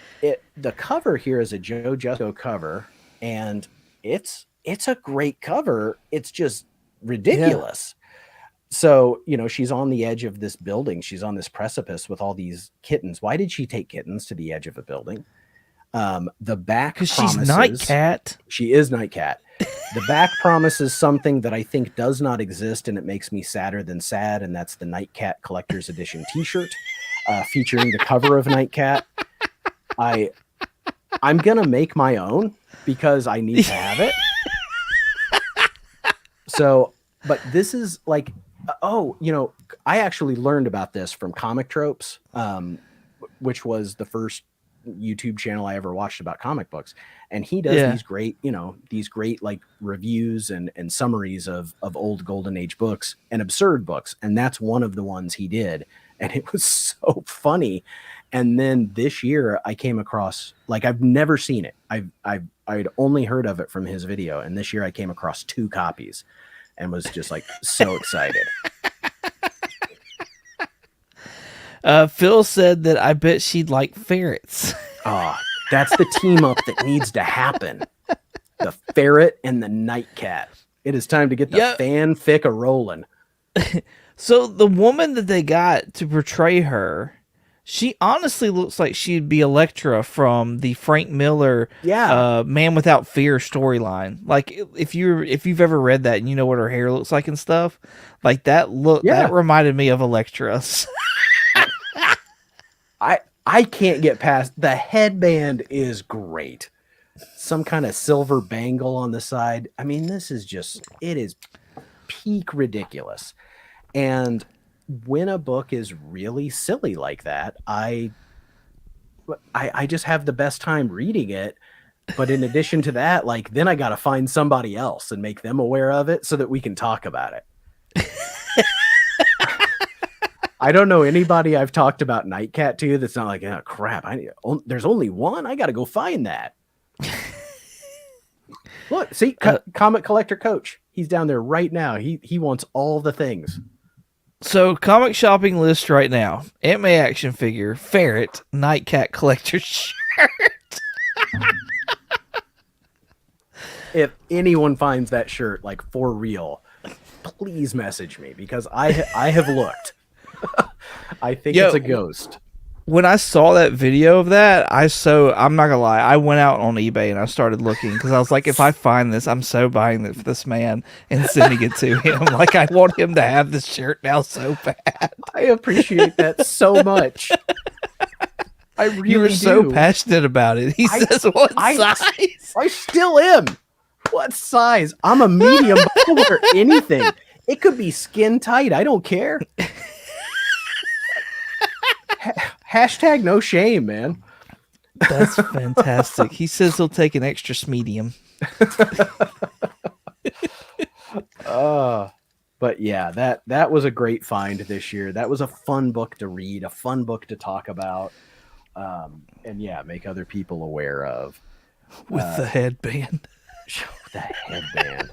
B: cover here is a Joe Justo cover, and it's a great cover. It's just ridiculous. Yeah. So, she's on the edge of this building. She's on this precipice with all these kittens. Why did she take kittens to the edge of a building? The back, because
A: she's Nightcat.
B: She is Nightcat. The back promises something that I think does not exist, and it makes me sadder than sad, and that's the Nightcat Collector's Edition t-shirt featuring the cover of Nightcat. I'm going to make my own because I need to have it. So, but this is like, I actually learned about this from Comic Tropes, which was the first YouTube channel I ever watched about comic books, and he does these great like reviews and summaries of old Golden Age books and absurd books, and that's one of the ones he did, and it was so funny. And then this year I came across, like, I've never seen it. I'd only heard of it from his video. And this year I came across 2 copies and was just like so excited.
A: Phil said that I bet she'd like ferrets.
B: Oh, that's the team up that needs to happen. The ferret and the night cat. It is time to get the fanfic a rolling.
A: So the woman that they got to portray her, she honestly looks like she'd be Elektra from the Frank Miller Man Without Fear storyline. Like if you've ever read that and you know what her hair looks like and stuff, like that reminded me of Elektra.
B: I can't get past the headband is great. Some kind of silver bangle on the side. I mean, it is peak ridiculous. And when a book is really silly like that, I just have the best time reading it. But in addition to that, like, then I got to find somebody else and make them aware of it so that we can talk about it. I don't know anybody I've talked about Nightcat to that's not like, oh crap, there's only one? I got to go find that. Look, see, Comic Collector Coach. He's down there right now. He wants all the things.
A: So, comic shopping list right now. Ant-Man action figure, ferret, Nightcat collector shirt.
B: If anyone finds that shirt, like, for real, please message me, because I have looked. I think it's a ghost.
A: When I saw that video of that, I'm not gonna lie, I went out on eBay and I started looking because I was like, if I find this, I'm so buying it for this man and sending it to him. Like, I want him to have this shirt now so bad.
B: I appreciate that so much. I really
A: You were
B: do.
A: so passionate about it. He says, what size?
B: I still am. What size? I'm a medium. I can wear anything. It could be skin tight. I don't care. Hashtag no shame, man.
A: That's fantastic. He says he'll take an extra medium.
B: But yeah, that was a great find this year. That was a fun book to read, a fun book to talk about, and yeah, make other people aware of.
A: With the headband.
B: The headband.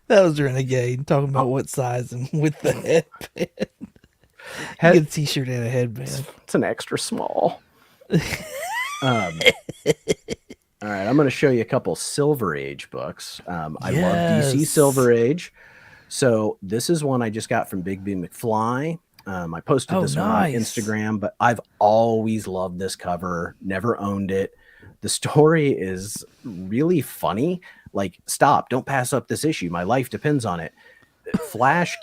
A: That was Renegade talking about what size and with the headband. Get a t-shirt and a headband.
B: It's an extra small. All right, I'm going to show you a couple Silver Age books. I love DC Silver Age. So this is one I just got from Big B McFly. I posted this one on Instagram, but I've always loved this cover. Never owned it. The story is really funny. Like, stop! Don't pass up this issue. My life depends on it. Flash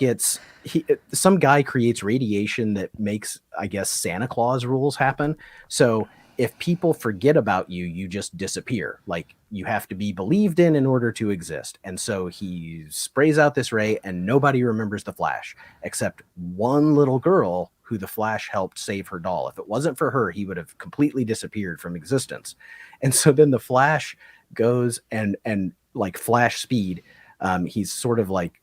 B: some guy creates radiation that makes, I guess, Santa Claus rules happen. So if people forget about you, you just disappear. Like, you have to be believed in order to exist. And so he sprays out this ray and nobody remembers the Flash except one little girl who the Flash helped save her doll. If it wasn't for her, he would have completely disappeared from existence. And so then the Flash goes and like Flash speed, he's sort of like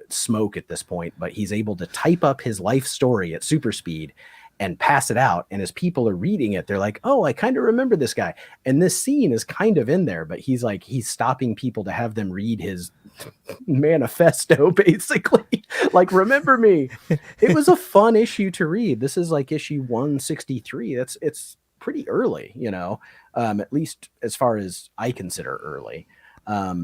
B: Smoke at this point, but he's able to type up his life story at super speed and pass it out. And as people are reading it, they're like, oh, I kind of remember this guy. And this scene is kind of in there, but he's stopping people to have them read his manifesto, basically. Like, remember me. It was a fun issue to read. This is like issue 163. It's pretty early, at least as far as I consider early.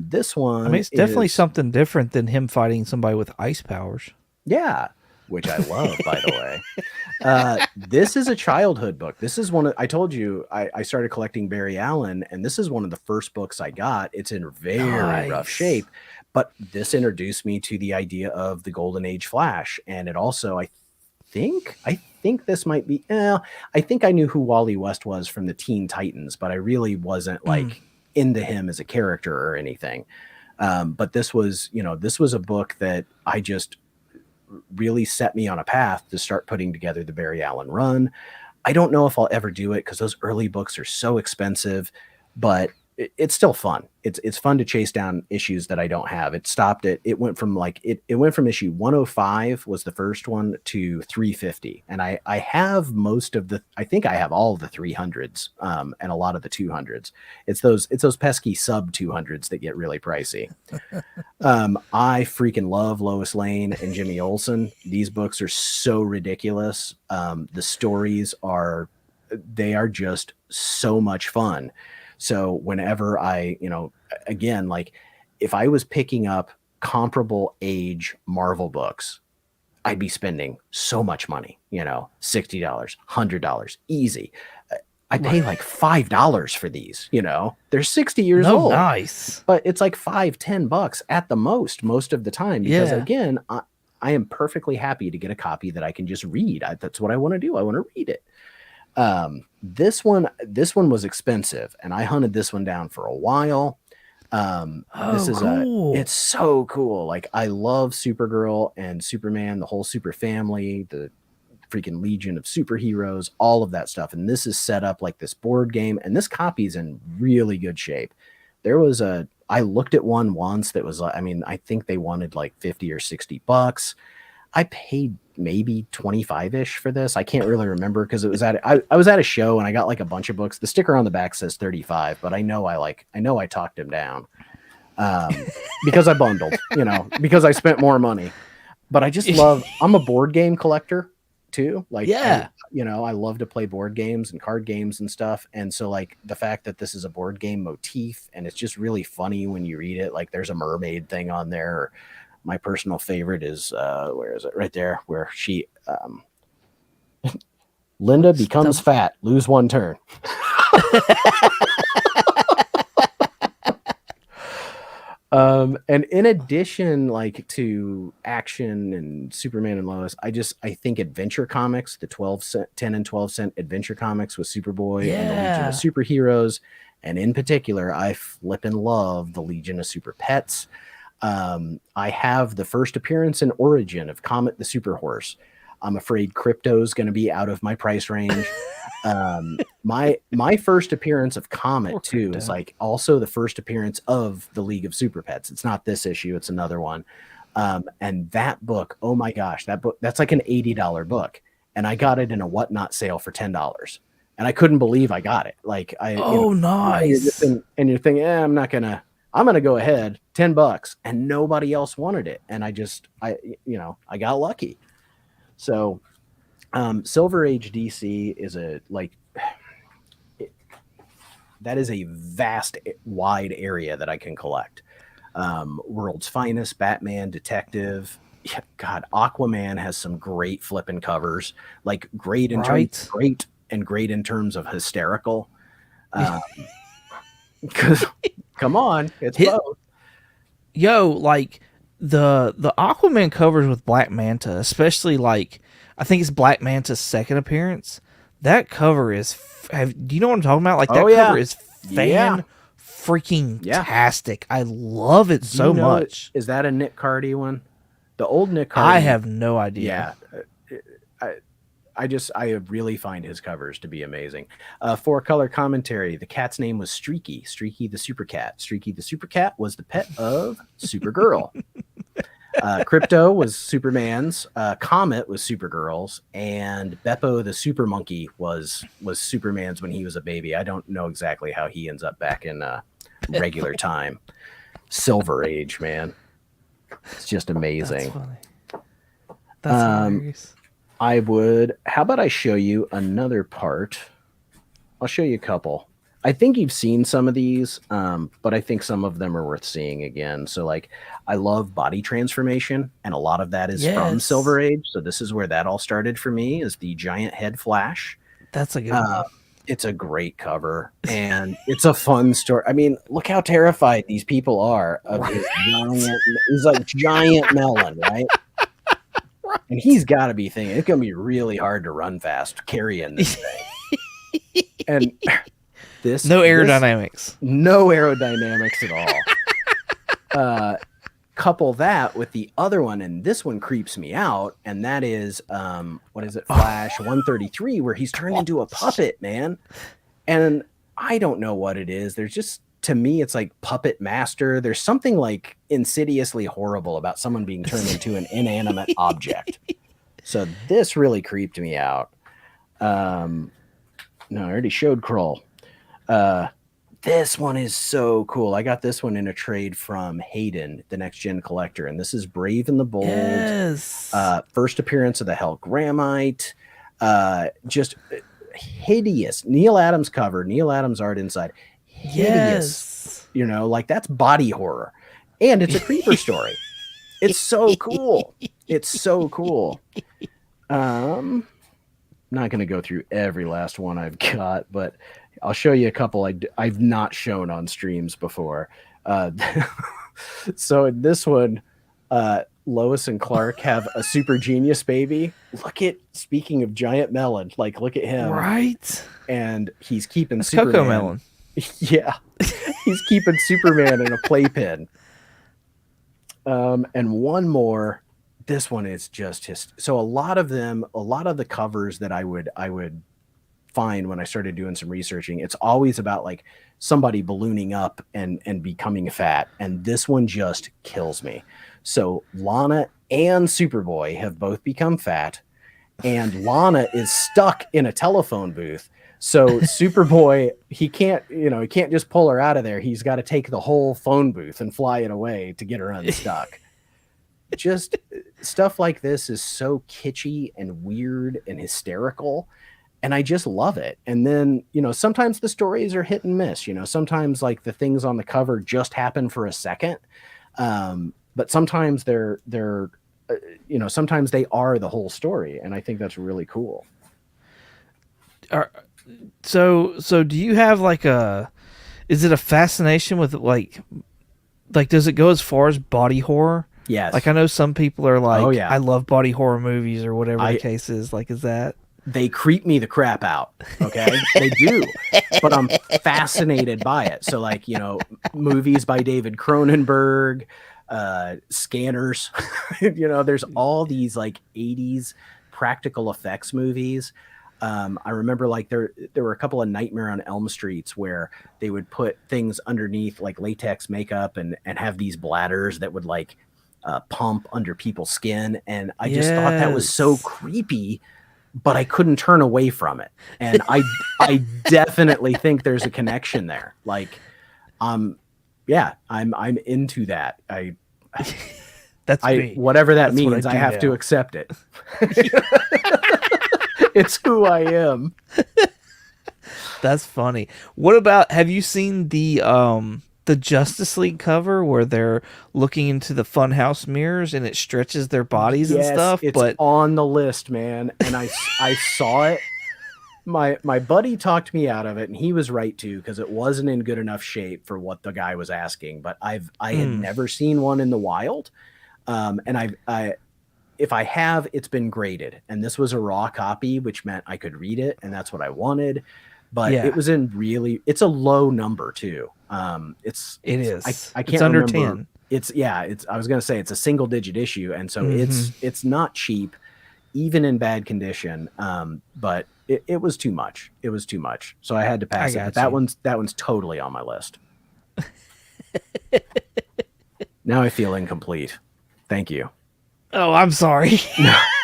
B: This one,
A: I mean, it's definitely something different than him fighting somebody with ice powers.
B: Yeah, which I love, by the way. This is a childhood book. This is I told you I started collecting Barry Allen, and this is one of the first books I got. It's in very rough shape, but this introduced me to the idea of the Golden Age Flash, and it also, I think this might be. I think I knew who Wally West was from the Teen Titans, but I really wasn't like into him as a character or anything. But this was a book that I just really set me on a path to start putting together the Barry Allen run. I don't know if I'll ever do it because those early books are so expensive, but it's still fun. It's fun to chase down issues that I don't have. It stopped at it went from like it went from issue 105 was the first one to 350, and I have most of the I think I have all of the 300s and a lot of the 200s. It's those pesky sub 200s that get really pricey. I freaking love Lois Lane and Jimmy Olsen. These books are so ridiculous. The stories are just so much fun. So whenever I, again, like if I was picking up comparable age Marvel books, I'd be spending so much money, $60, $100, easy. I pay like $5 for these, they're 60 years old.
A: Nice.
B: But it's like $5-10 at the most of the time. Because again, I am perfectly happy to get a copy that I can just read. That's what I want to do. I want to read it. This one was expensive, and I hunted this one down for a while. This is
A: cool.
B: It's so cool. Like I love Supergirl and Superman, the whole super family, the freaking legion of superheroes, all of that stuff. And this is set up like this board game, and this copy's in really good shape. I looked at one once that was, I think they wanted like 50 or $60. I paid maybe 25-ish for this. I can't really remember because it was I was at a show and I got like a bunch of books. The sticker on the back says 35, but I know I talked him down because I bundled, because I spent more money. But I just I'm a board game collector too. Like, I love to play board games and card games and stuff. And so like the fact that this is a board game motif and it's just really funny when you read it, like there's a mermaid thing on there. Or, my personal favorite is where is it? Right there, where she Linda becomes fat, lose one turn. And in addition, like to action and Superman and Lois, I think Adventure Comics, the 10 and 12 cent Adventure Comics with Superboy and the Legion of Superheroes, and in particular, I flippin' love the Legion of Super Pets. I have the first appearance in Origin of Comet the Super Horse. I'm afraid Crypto's going to be out of my price range. My first appearance of Comet too is like also the first appearance of the League of Super Pets. It's not this issue, it's another one. And that book, oh my gosh, that's like an $80 book. And I got it in a Whatnot sale for $10. And I couldn't believe I got it. Like
A: nice.
B: And you're thinking, I'm going to go ahead, $10, and nobody else wanted it. And I got lucky. So, Silver Age DC is that is a vast, wide area that I can collect. World's Finest, Batman, Detective. Yeah, God, Aquaman has some great flipping covers, like great in terms of hysterical. Because come on, it's both.
A: Yo, like the Aquaman covers with Black Manta, especially like I think it's Black Manta's second appearance. That cover is do you know what I'm talking about? Like that cover is freaking tastic. I love it so much.
B: Is that a Nick Cardy one? The old Nick Cardy.
A: I have no idea.
B: Yeah. I really find his covers to be amazing. For color commentary, the cat's name was Streaky the Super Cat. Streaky the Super Cat was the pet of Supergirl. Crypto was Superman's. Comet was Supergirl's, and Beppo the Super Monkey was Superman's when he was a baby. I don't know exactly how he ends up back in regular time. Silver Age, man, it's just amazing.
A: That's funny. That's hilarious.
B: How about I show you another part? I'll show you a couple. I think you've seen some of these, but I think some of them are worth seeing again. So like, I love body transformation, and a lot of that is from Silver Age. So this is where that all started for me, is the giant head Flash.
A: That's a good one.
B: It's a great cover, and it's a fun story. I mean, look how terrified these people are of this giant, he's like giant melon, right? And he's got to be thinking it's going to be really hard to run fast carrying this thing. And
A: no aerodynamics.
B: No aerodynamics at all. Couple that with the other one, and this one creeps me out, and that is Flash 133, where he's turned into a puppet, man. And I don't know what it is. There's just to me, it's like Puppet Master. There's something like insidiously horrible about someone being turned into an inanimate object. So this really creeped me out. No, I already showed Kroll. This one is so cool. I got this one in a trade from Hayden, the Next Gen Collector, and this is Brave and the Bold.
A: Yes.
B: First appearance of the Hell Grammite. Just hideous. Neil Adams cover, Neil Adams art inside. Hideous.
A: Yes.
B: Like that's body horror. And it's a creeper story. It's so cool. It's so cool. I'm not going to go through every last one I've got, but I'll show you a couple I've not shown on streams before. So in this one, Lois and Clark have a super genius baby. Speaking of giant melon, look at him.
A: Right.
B: And he's keeping
A: That's
B: Superman.
A: Coco Melon.
B: Yeah. He's keeping Superman in a playpen. And one more. This one is just so a lot of the covers that I would find when I started doing some researching, it's always about like somebody ballooning up and becoming fat. And this one just kills me. So Lana and Superboy have both become fat, and Lana is stuck in a telephone booth. So Superboy, he can't just pull her out of there. He's got to take the whole phone booth and fly it away to get her unstuck. Just stuff like this is so kitschy and weird and hysterical, and I just love it. And then, sometimes the stories are hit and miss. Sometimes like the things on the cover just happen for a second, but sometimes they're sometimes they are the whole story, and I think that's really cool.
A: So do you have is it a fascination with like does it go as far as body horror?
B: Yes.
A: Like I know some people are like,
B: oh, yeah.
A: I love body horror movies or whatever the case is. Like, is that?
B: They creep me the crap out. Okay. They do, but I'm fascinated by it. So movies by David Cronenberg, Scanners, there's all these like 80s practical effects movies. I remember there were a couple of Nightmare on Elm Streets where they would put things underneath like latex makeup and have these bladders that would pump under people's skin. And I just thought that was so creepy, but I couldn't turn away from it. And I definitely think there's a connection there. I'm into that.
A: That's me.
B: Whatever that means, I have to accept it. It's who I am.
A: That's funny. What about, have you seen the Justice League cover where they're looking into the funhouse mirrors and it stretches their bodies and stuff?
B: It's on the list, man. And I saw it. My buddy talked me out of it, and he was right too, because it wasn't in good enough shape for what the guy was asking. But I had never seen one in the wild, and if I have, it's been graded, and this was a raw copy, which meant I could read it, and that's what I wanted. But it was it's a low number too. It is. I can't
A: under
B: remember.
A: 10.
B: I was going to say it's a single digit issue. And so it's not cheap, even in bad condition. But it was too much. It was too much. So I had to pass it. But that one's totally on my list. Now I feel incomplete. Thank you.
A: Oh, I'm sorry.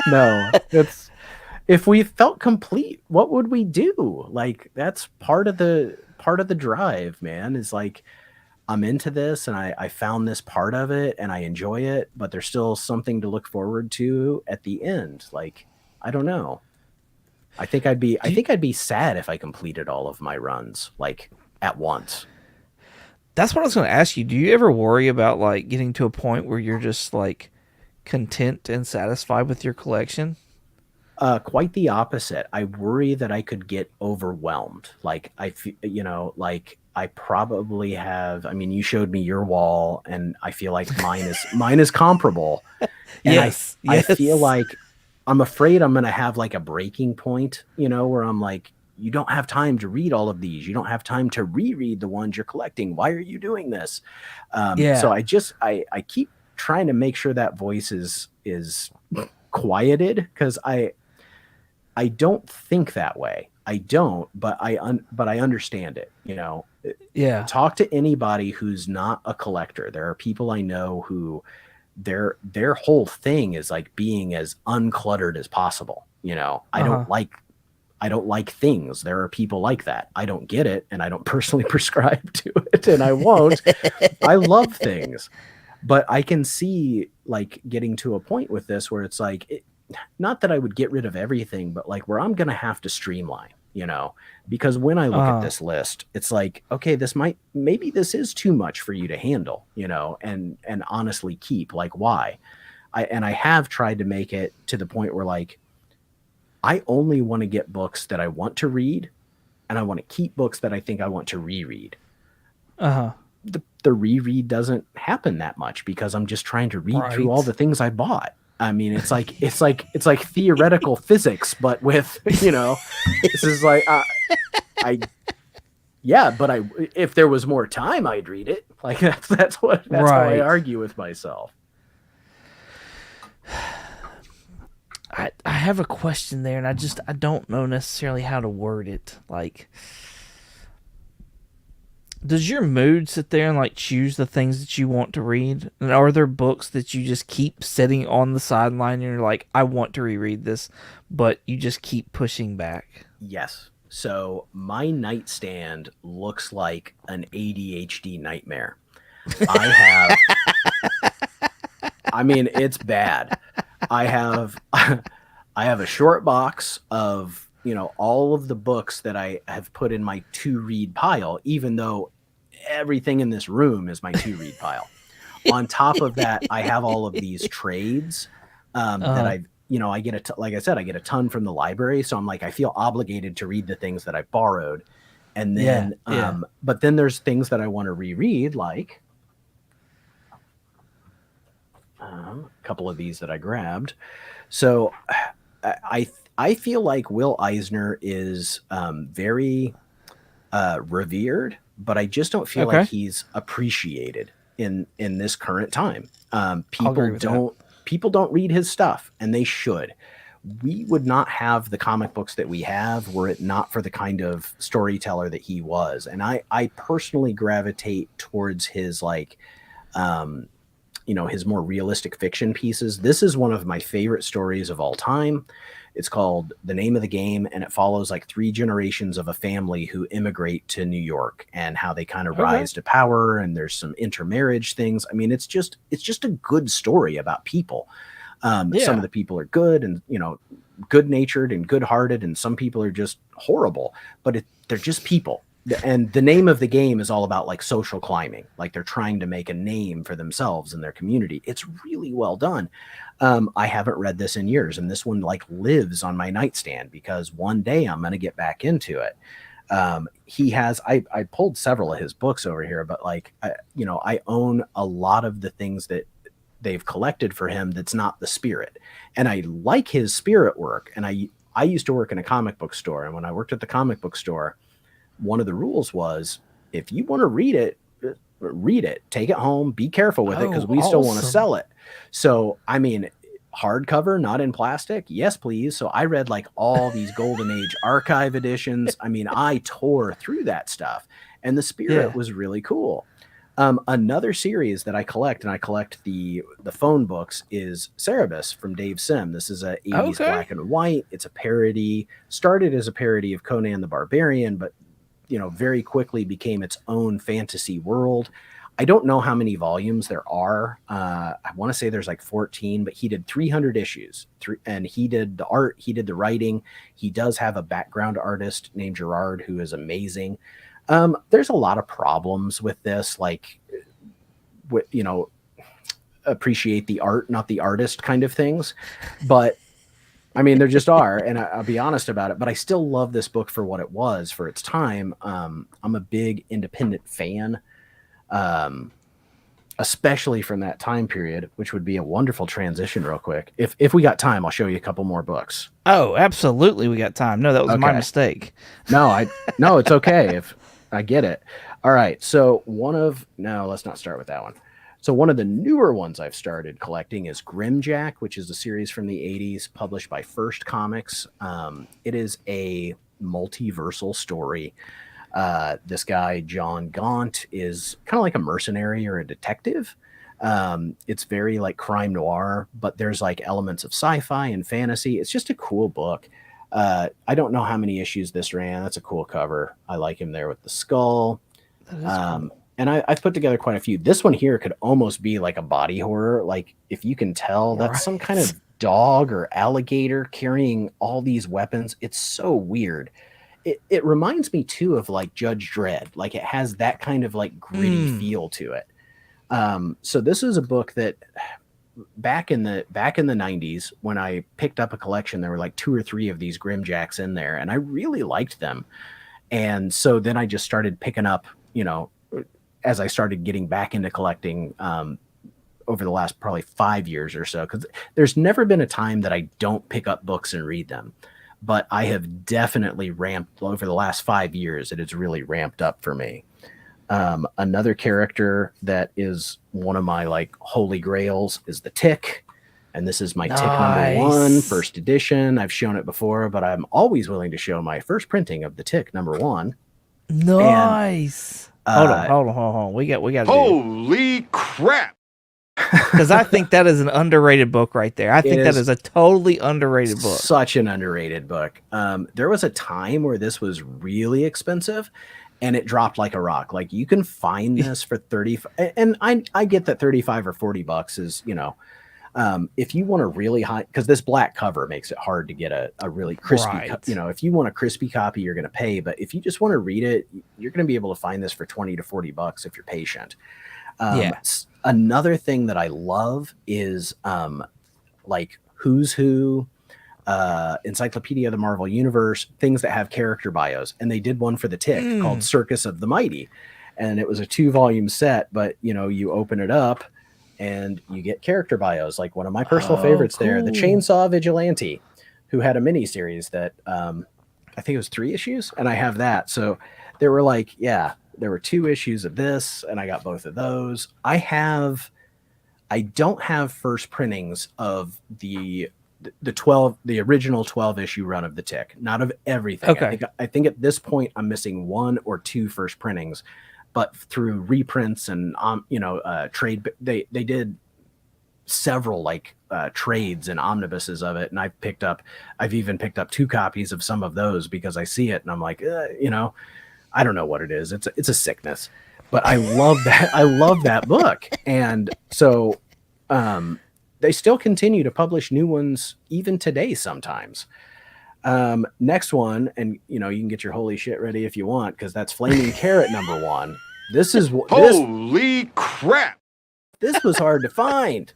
B: No, if we felt complete, what would we do? That's part of the drive, man, is I'm into this and I found this part of it and I enjoy it, but there's still something to look forward to at the end. I don't know. I think I'd be sad if I completed all of my runs at once.
A: That's what I was going to ask you. Do you ever worry about getting to a point where you're just content and satisfied with your collection?
B: Quite the opposite. I worry that I could get overwhelmed. I probably have. I mean, you showed me your wall, and I feel like mine is comparable. And
A: yes.
B: I feel like I'm afraid I'm going to have a breaking point. Where I'm you don't have time to read all of these. You don't have time to reread the ones you're collecting. Why are you doing this? So I keep trying to make sure that voice is quieted, because I don't think that way. I don't, but I understand it,
A: Yeah.
B: Talk to anybody who's not a collector. There are people I know who their whole thing is like being as uncluttered as possible. You know,
A: Uh-huh.
B: I don't like things. There are people like that. I don't get it, and I don't personally prescribe to it, and I won't. I love things, but I can see like getting to a point with this where it's like, not that I would get rid of everything, but like where I'm going to have to streamline, you know, because when I look at
A: Uh-huh.
B: this list, it's like, okay, maybe this is too much for you to handle, you know, and honestly keep. Like, why? I have tried to make it to the point where like I only want to get books that I want to read, and I want to keep books that I think I want to reread.
A: Uh-huh.
B: The reread doesn't happen that much because I'm just trying to read through all
A: Right.
B: the things I bought. I mean, it's like theoretical physics, but with, you know, this is like I yeah, but if there was more time, I'd read it. Like that's how I
A: Right.
B: argue with myself.
A: I have a question there, and I don't know necessarily how to word it. Like, does your mood sit there and like choose the things that you want to read? And are there books that you just keep sitting on the sideline and you're like, I want to reread this, but you just keep pushing back?
B: Yes. So my nightstand looks like an ADHD nightmare. I have I mean, it's bad. I have I have a short box of, you know, all of the books that I have put in my to read pile, even though everything in this room is my to read pile. On top of that, I have all of these trades that
A: Uh,
B: I've, you know, like I said, I get a ton from the library. So I'm like, I feel obligated to read the things that I borrowed. And
A: yeah,
B: then,
A: yeah.
B: but then there's things that I want to reread, like a couple of these that I grabbed. So I I feel like Will Eisner is very revered, but I just don't feel like
A: Okay.
B: he's appreciated in this current time.
A: I'll agree with that.
B: People don't read his stuff, and they should. We would not have the comic books that we have were it not for the kind of storyteller that he was. And I personally gravitate towards his like um, you know, his more realistic fiction pieces. This is one of my favorite stories of all time. It's called The Name of the Game, and it follows like three generations of a family who immigrate to New York and how they kind of
A: Okay.
B: rise to power, and there's some intermarriage things. I mean, it's just a good story about people. Some of
A: Yeah.
B: the people are good and, you know, good natured and good hearted, and some people are just horrible, but they're just people. And the name of the game is all about like social climbing, like they're trying to make a name for themselves and their community. It's really well done. I haven't read this in years, and this one like lives on my nightstand because one day I'm going to get back into it. He has I pulled several of his books over here, but like you know, I own a lot of the things that they've collected for him that's not the Spirit, and I like his Spirit work. And I used to work in a comic book store, and when I worked at the comic book store, one of the rules was if you want to read it, take it home, be careful with it because
A: Oh,
B: we still want to
A: awesome.
B: sell it. So, I mean, hardcover, not in plastic. Yes, please. So I read like all these Golden Age archive editions. I mean, I tore through that stuff, and the Spirit
A: Yeah.
B: was really cool. Another series that I collect, and I collect the phone books, is Cerebus from Dave Sim. This is a 80s
A: Okay.
B: black and white. It's a parody. Started as a parody of Conan the Barbarian, but you know, very quickly became its own fantasy world. I don't know how many volumes there are. I want to say there's like 14, but he did 300 issues, and he did the art, he did the writing. He does have a background artist named Gerard who is amazing. There's a lot of problems with this, like, you know, appreciate the art, not the artist kind of things. But I mean, there just are, and I'll be honest about it. But I still love this book for what it was for its time. I'm a big independent fan, um, especially from that time period, which would be a wonderful transition. Real quick, if we got time, I'll show you a couple more books.
A: Oh, absolutely. We got time. No, that was my
B: Okay,
A: mistake.
B: no, it's okay if I get it. All right, so no, let's not start with that one. So one of the newer ones I've started collecting is Grimjack, which is a series from the 80s published by First Comics. It is a multiversal story. This guy, John Gaunt, is kind of like a mercenary or a detective. It's very like crime noir, but there's like elements of sci-fi and fantasy. It's just a cool book. I don't know how many issues this ran. That's a cool cover. I like him there with the skull.
A: That is cool.
B: And I've put together quite a few. This one here could almost be like a body horror. Like if you can tell, that's some kind of dog or alligator carrying all these weapons. It's so weird. It reminds me too of like Judge Dredd. Like it has that kind of like gritty feel to it. So this is a book that back in the 90s when I picked up a collection, there were like 2 or 3 of these Grimjacks in there, and I really liked them. And so then I just started picking up, as I started getting back into collecting over the last probably 5 years or so, because there's never been a time that I don't pick up books and read them. But I have definitely ramped over the last 5 years. It has really ramped up for me. Another character that is one of my like holy grails is the Tick. And this is my Tick number 1, first edition. I've shown it before, but I'm always willing to show my first printing of the Tick number 1.
A: Nice. And, hold on. We got
C: holy crap.
A: Because I think that is an underrated book right there. I think that is a totally underrated book.
B: Such an underrated book. There was a time where this was really expensive, and it dropped like a rock. Like you can find this for 30, and I get that $35 or $40 is, if you want a really high, because this black cover makes it hard to get a really crispy, if you want a crispy copy, you're going to pay. But if you just want to read it, you're going to be able to find this for $20 to $40 if you're patient. Another thing that I love is like Who's Who, Encyclopedia of the Marvel Universe, things that have character bios. And they did one for the Tick called Circus of the Mighty. And it was a 2-volume set, but you open it up and you get character bios. Like one of my personal favorites there, the Chainsaw Vigilante, who had a mini series that I think it was 3 issues, and I have that. So there were like, there were 2 issues of this, and I got both of those. I don't have first printings of the original 12 issue run of the Tick, not of everything.
A: Okay.
B: I think at this point I'm missing 1 or 2 first printings, but through reprints and trade, they did several like trades and omnibuses of it, and I've even picked up 2 copies of some of those because I see it and I'm like, I don't know what it is. It's a sickness, but I love that. I love that book. And so they still continue to publish new ones even today sometimes. Next one, and you can get your holy shit ready if you want, because that's Flaming Carrot number 1. This is
C: holy crap.
B: This was hard to find.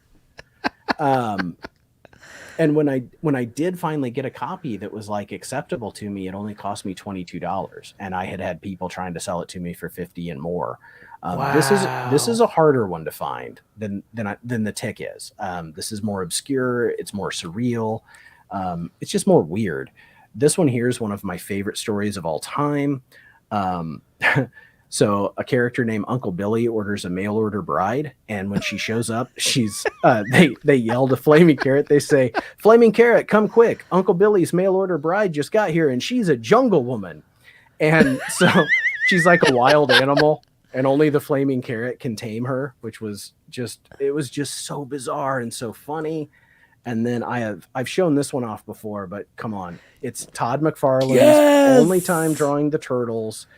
B: And when I did finally get a copy that was like acceptable to me, it only cost me $22, and I had people trying to sell it to me for $50 and more.
A: Wow.
B: This is a harder one to find than the Tick is. This is more obscure. It's more surreal. It's just more weird. This one here is one of my favorite stories of all time. So a character named Uncle Billy orders a mail order bride, and when she shows up, she's they yell to Flaming Carrot. They say, "Flaming Carrot, come quick! Uncle Billy's mail order bride just got here, and she's a jungle woman." And so she's like a wild animal, and only the Flaming Carrot can tame her, which was just so bizarre and so funny. And then I've shown this one off before, but come on, it's Todd McFarlane's only time drawing the Turtles.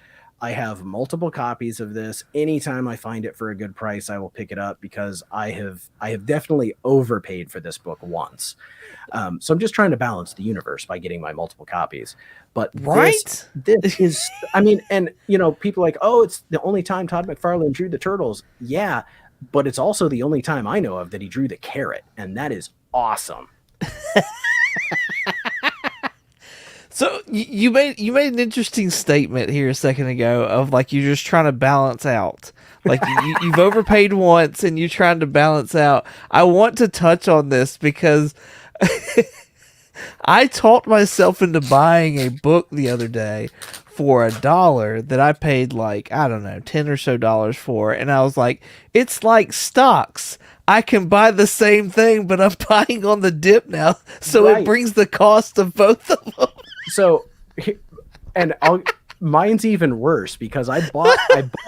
B: I have multiple copies of this. Anytime I find it for a good price, I will pick it up because I have definitely overpaid for this book once. So I'm just trying to balance the universe by getting my multiple copies. But this is, and people are like, oh, it's the only time Todd McFarlane drew the Turtles. Yeah, but it's also the only time I know of that he drew the carrot, and that is awesome.
A: So you made an interesting statement here a second ago of like you're just trying to balance out. Like you've overpaid once and you're trying to balance out. I want to touch on this because I talked myself into buying a book the other day for $1 that I paid like, I don't know, $10 or so for. And I was like, it's like stocks. I can buy the same thing, but I'm buying on the dip now. So It brings the cost of both of them.
B: So, and Mine's even worse because I bought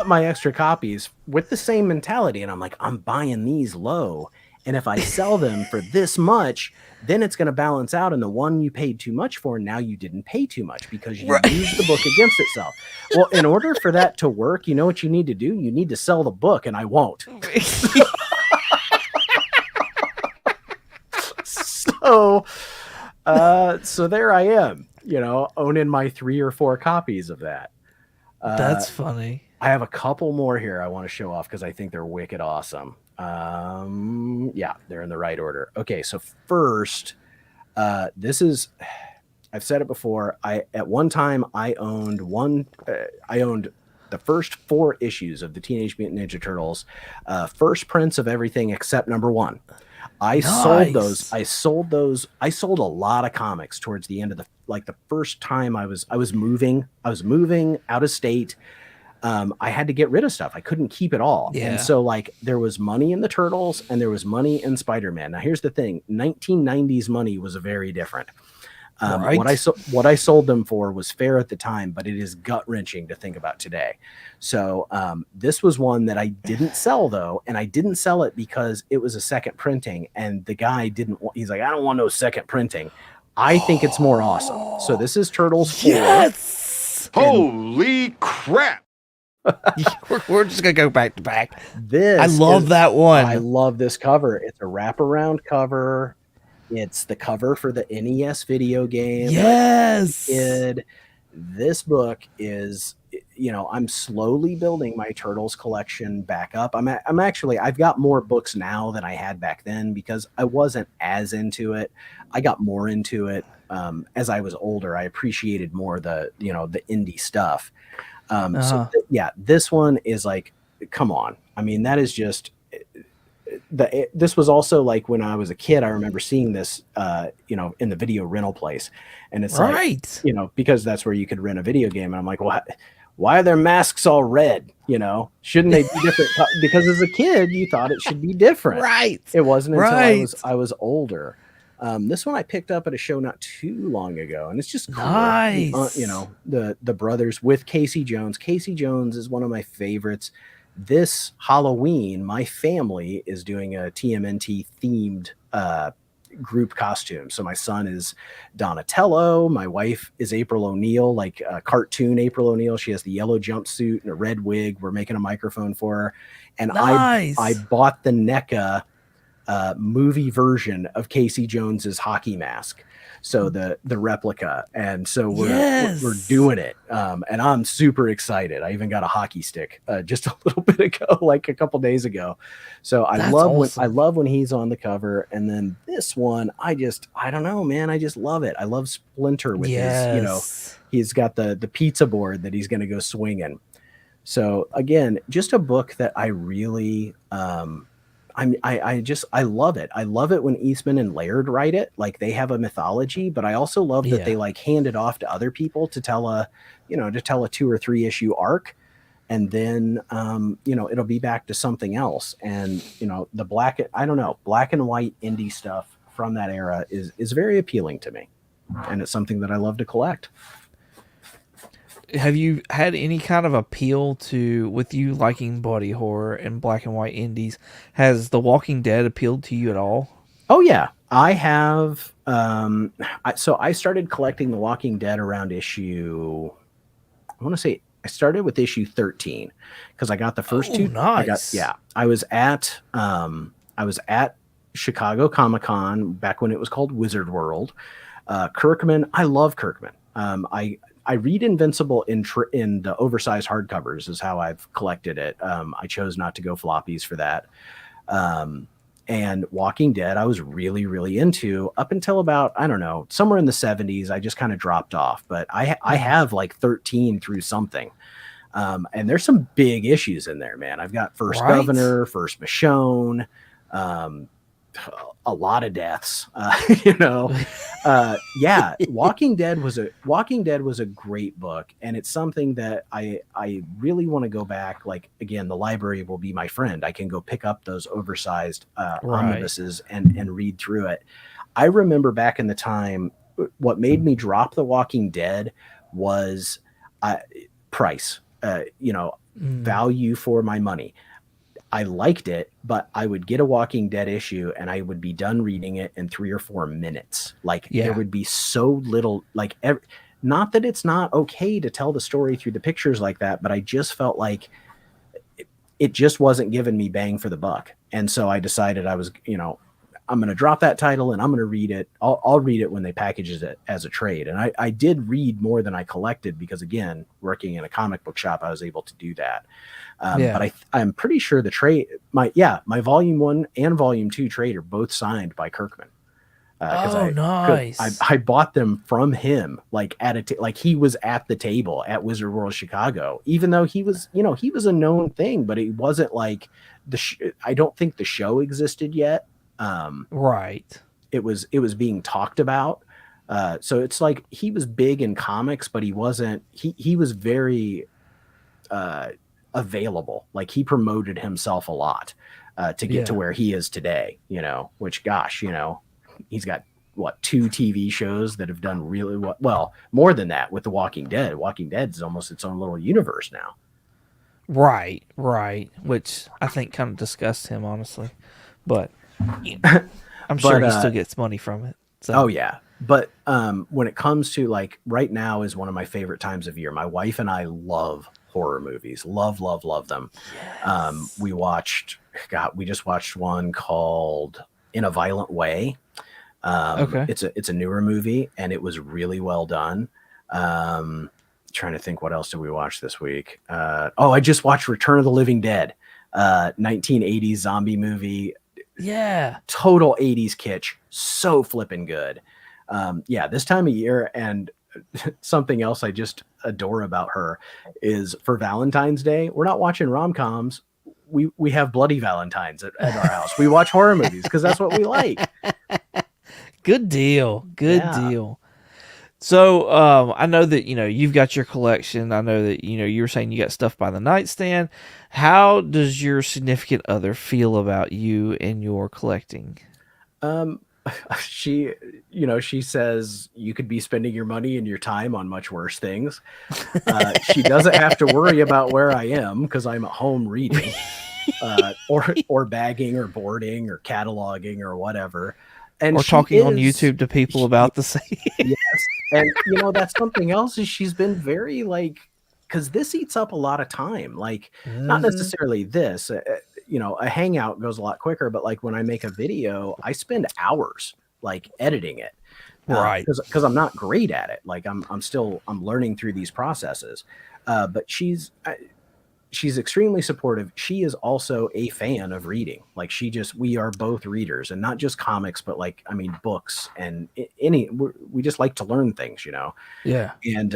B: my extra copies with the same mentality, and I'm like, I'm buying these low, and if I sell them for this much, then it's going to balance out. And the one you paid too much for, now you didn't pay too much because you used the book against itself. Well, in order for that to work, you know what you need to do? You need to sell the book, and I won't. So there I am, owning my 3 or 4 copies of that.
A: That's funny.
B: I have a couple more here I want to show off because I think they're wicked awesome. Yeah, they're in the right order. Okay, so first, this is, I've said it before. At one time I owned the first 4 issues of the Teenage Mutant Ninja Turtles, first prints of everything except number 1. I sold those. I sold a lot of comics towards the end of the first time I was moving out of state. I had to get rid of stuff. I couldn't keep it all.
A: Yeah.
B: And so there was money in the Turtles and there was money in Spider-Man. Now here's the thing. 1990s money was very different.
A: Right.
B: What I sold them for was fair at the time, but it is gut-wrenching to think about today. So this was one that I didn't sell, though, and I didn't sell it because it was a second printing, and the guy he's like, I don't want no second printing. I think it's more awesome. So this is Turtles 4.
A: Yes!
C: Holy crap!
A: we're just going to go back to back.
B: I
A: love that one.
B: I love this cover. It's a wraparound cover. It's the cover for the NES video game.
A: Yes.
B: This book is, I'm slowly building my Turtles collection back up. I've got more books now than I had back then because I wasn't as into it. I got more into it as I was older. I appreciated more the indie stuff. This one is like, come on. I mean, that is just... this was also like when I was a kid. I remember seeing this, in the video rental place, and it's
A: right,
B: because that's where you could rent a video game. And I'm like, why are their masks all red? Shouldn't they be different? Because as a kid, you thought it should be different.
A: Right.
B: It wasn't until I was older. This one I picked up at a show not too long ago, and it's just cool.
A: Nice.
B: The brothers with Casey Jones. Casey Jones is one of my favorites. This Halloween, my family is doing a TMNT themed group costume. So my son is Donatello. My wife is April O'Neil, like cartoon April O'Neil. She has the yellow jumpsuit and a red wig. We're making a microphone for her. And
A: nice.
B: I bought the NECA movie version of Casey Jones's hockey mask. So the replica, and so we're doing it, and I'm super excited. I even got a hockey stick just a little bit ago, like a couple days ago. So I love when he's on the cover, and then this one, I don't know, man, I just love it. I love Splinter with his, he's got the pizza board that he's going to go swinging. So again, just a book that I really I love it. I love it when Eastman and Laird write it. Like, they have a mythology, but I also love that they hand it off to other people to tell a 2 or 3 issue arc. And then, it'll be back to something else. And, the black and white indie stuff from that era is very appealing to me. And it's something that I love to collect.
A: Have you had any kind of appeal with you liking body horror and black and white indies? Has The Walking Dead appealed to you at all?
B: Oh yeah, I have. So I started collecting The Walking Dead around issue, I want to say I started with issue 13 because I got the first 2.
A: Nice.
B: I was at Chicago Comic-Con back when it was called Wizard World. Kirkman, I love Kirkman. I read Invincible in the oversized hardcovers is how I've collected it. I chose not to go floppies for that. And Walking Dead, I was really, really into up until about, I don't know, somewhere in the 70s. I just kind of dropped off, but I have like 13 through something. And there's some big issues in there, man. I've got First Governor, First Michonne, a lot of deaths, Walking Dead was a great book, and it's something that I really want to go back. Like, again, the library will be my friend. I can go pick up those oversized omnibuses and read through it. I remember back in the time, what made me drop The Walking Dead was Price, value for my money. I liked it, but I would get a Walking Dead issue and I would be done reading it in 3 or 4 minutes. Like there would be so little, like not that it's not okay to tell the story through the pictures like that, but I just felt like it just wasn't giving me bang for the buck. And so I decided I was, I'm going to drop that title and I'm going to read it. I'll read it when they package it as a trade. And I did read more than I collected because, again, working in a comic book shop, I was able to do that. But I'm pretty sure the trade, my volume 1 and volume 2 trade are both signed by Kirkman.
A: Nice.
B: I bought them from him, like like he was at the table at Wizard World Chicago, even though he was a known thing, but it wasn't like I don't think the show existed yet.
A: Right.
B: It was being talked about. So it's like he was big in comics, but he wasn't, he was very, available. Like he promoted himself a lot, to get to where he is today, which gosh, he's got 2 TV shows that have done really well, more than that with The Walking Dead. Walking Dead is almost its own little universe now.
A: Right. Which I think kind of disgusts him, honestly. But I'm sure he still gets money from it. So.
B: Oh yeah. But when it comes to like right now is one of my favorite times of year. My wife and I love horror movies. Love them. Yes. We just watched one called In a Violent Way. Okay. It's a newer movie and it was really well done. Trying to think what else did we watch this week? I just watched Return of the Living Dead, 1980s zombie movie.
A: Yeah.
B: Total 80s kitsch. So flipping good. This time of year. And something else I just adore about her is for Valentine's Day, we're not watching rom-coms. We have bloody Valentines at our house. We watch horror movies because that's what we like.
A: Good deal. Deal. So I know that, you've got your collection. I know that, you were saying you got stuff by the nightstand. How does your significant other feel about you and your collecting?
B: She says you could be spending your money and your time on much worse things. She doesn't have to worry about where I am because I'm at home reading, or bagging or boarding or cataloging or whatever. And
A: or talking on YouTube to people about the same.
B: Yes. And that's something else is she's been very because this eats up a lot of time. Not necessarily this, a hangout goes a lot quicker, but when I make a video, I spend hours editing it.
A: Right.
B: Because I'm not great at it. I'm learning through these processes. But she's extremely supportive. She is also a fan of reading. We are both readers, and not just comics, but books and we just like to learn things,
A: Yeah.
B: And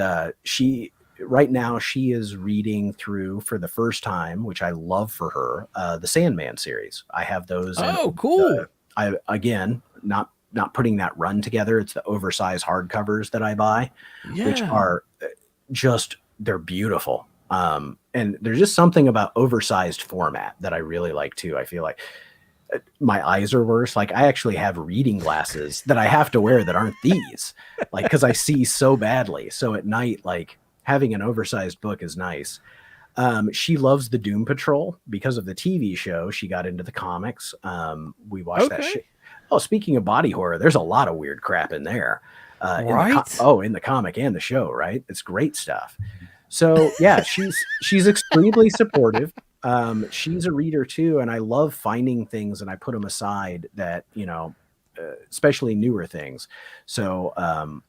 B: right now she is reading through for the first time, which I love for her, the Sandman series. I have those.
A: Oh, cool.
B: I, again, not putting that run together. It's the oversized hardcovers that I buy, which are they're beautiful. And there's just something about oversized format that I really like too. I feel like my eyes are worse. I actually have reading glasses that I have to wear that aren't these, because I see so badly. So at night, having an oversized book is nice. She loves the Doom Patrol because of the TV show. She got into the comics. We watched that shit. Oh, speaking of body horror, there's a lot of weird crap in there.
A: Right?
B: In the comic and the show, right? It's great stuff. So yeah, she's extremely supportive. She's a reader too, and I love finding things and I put them aside that, especially newer things. So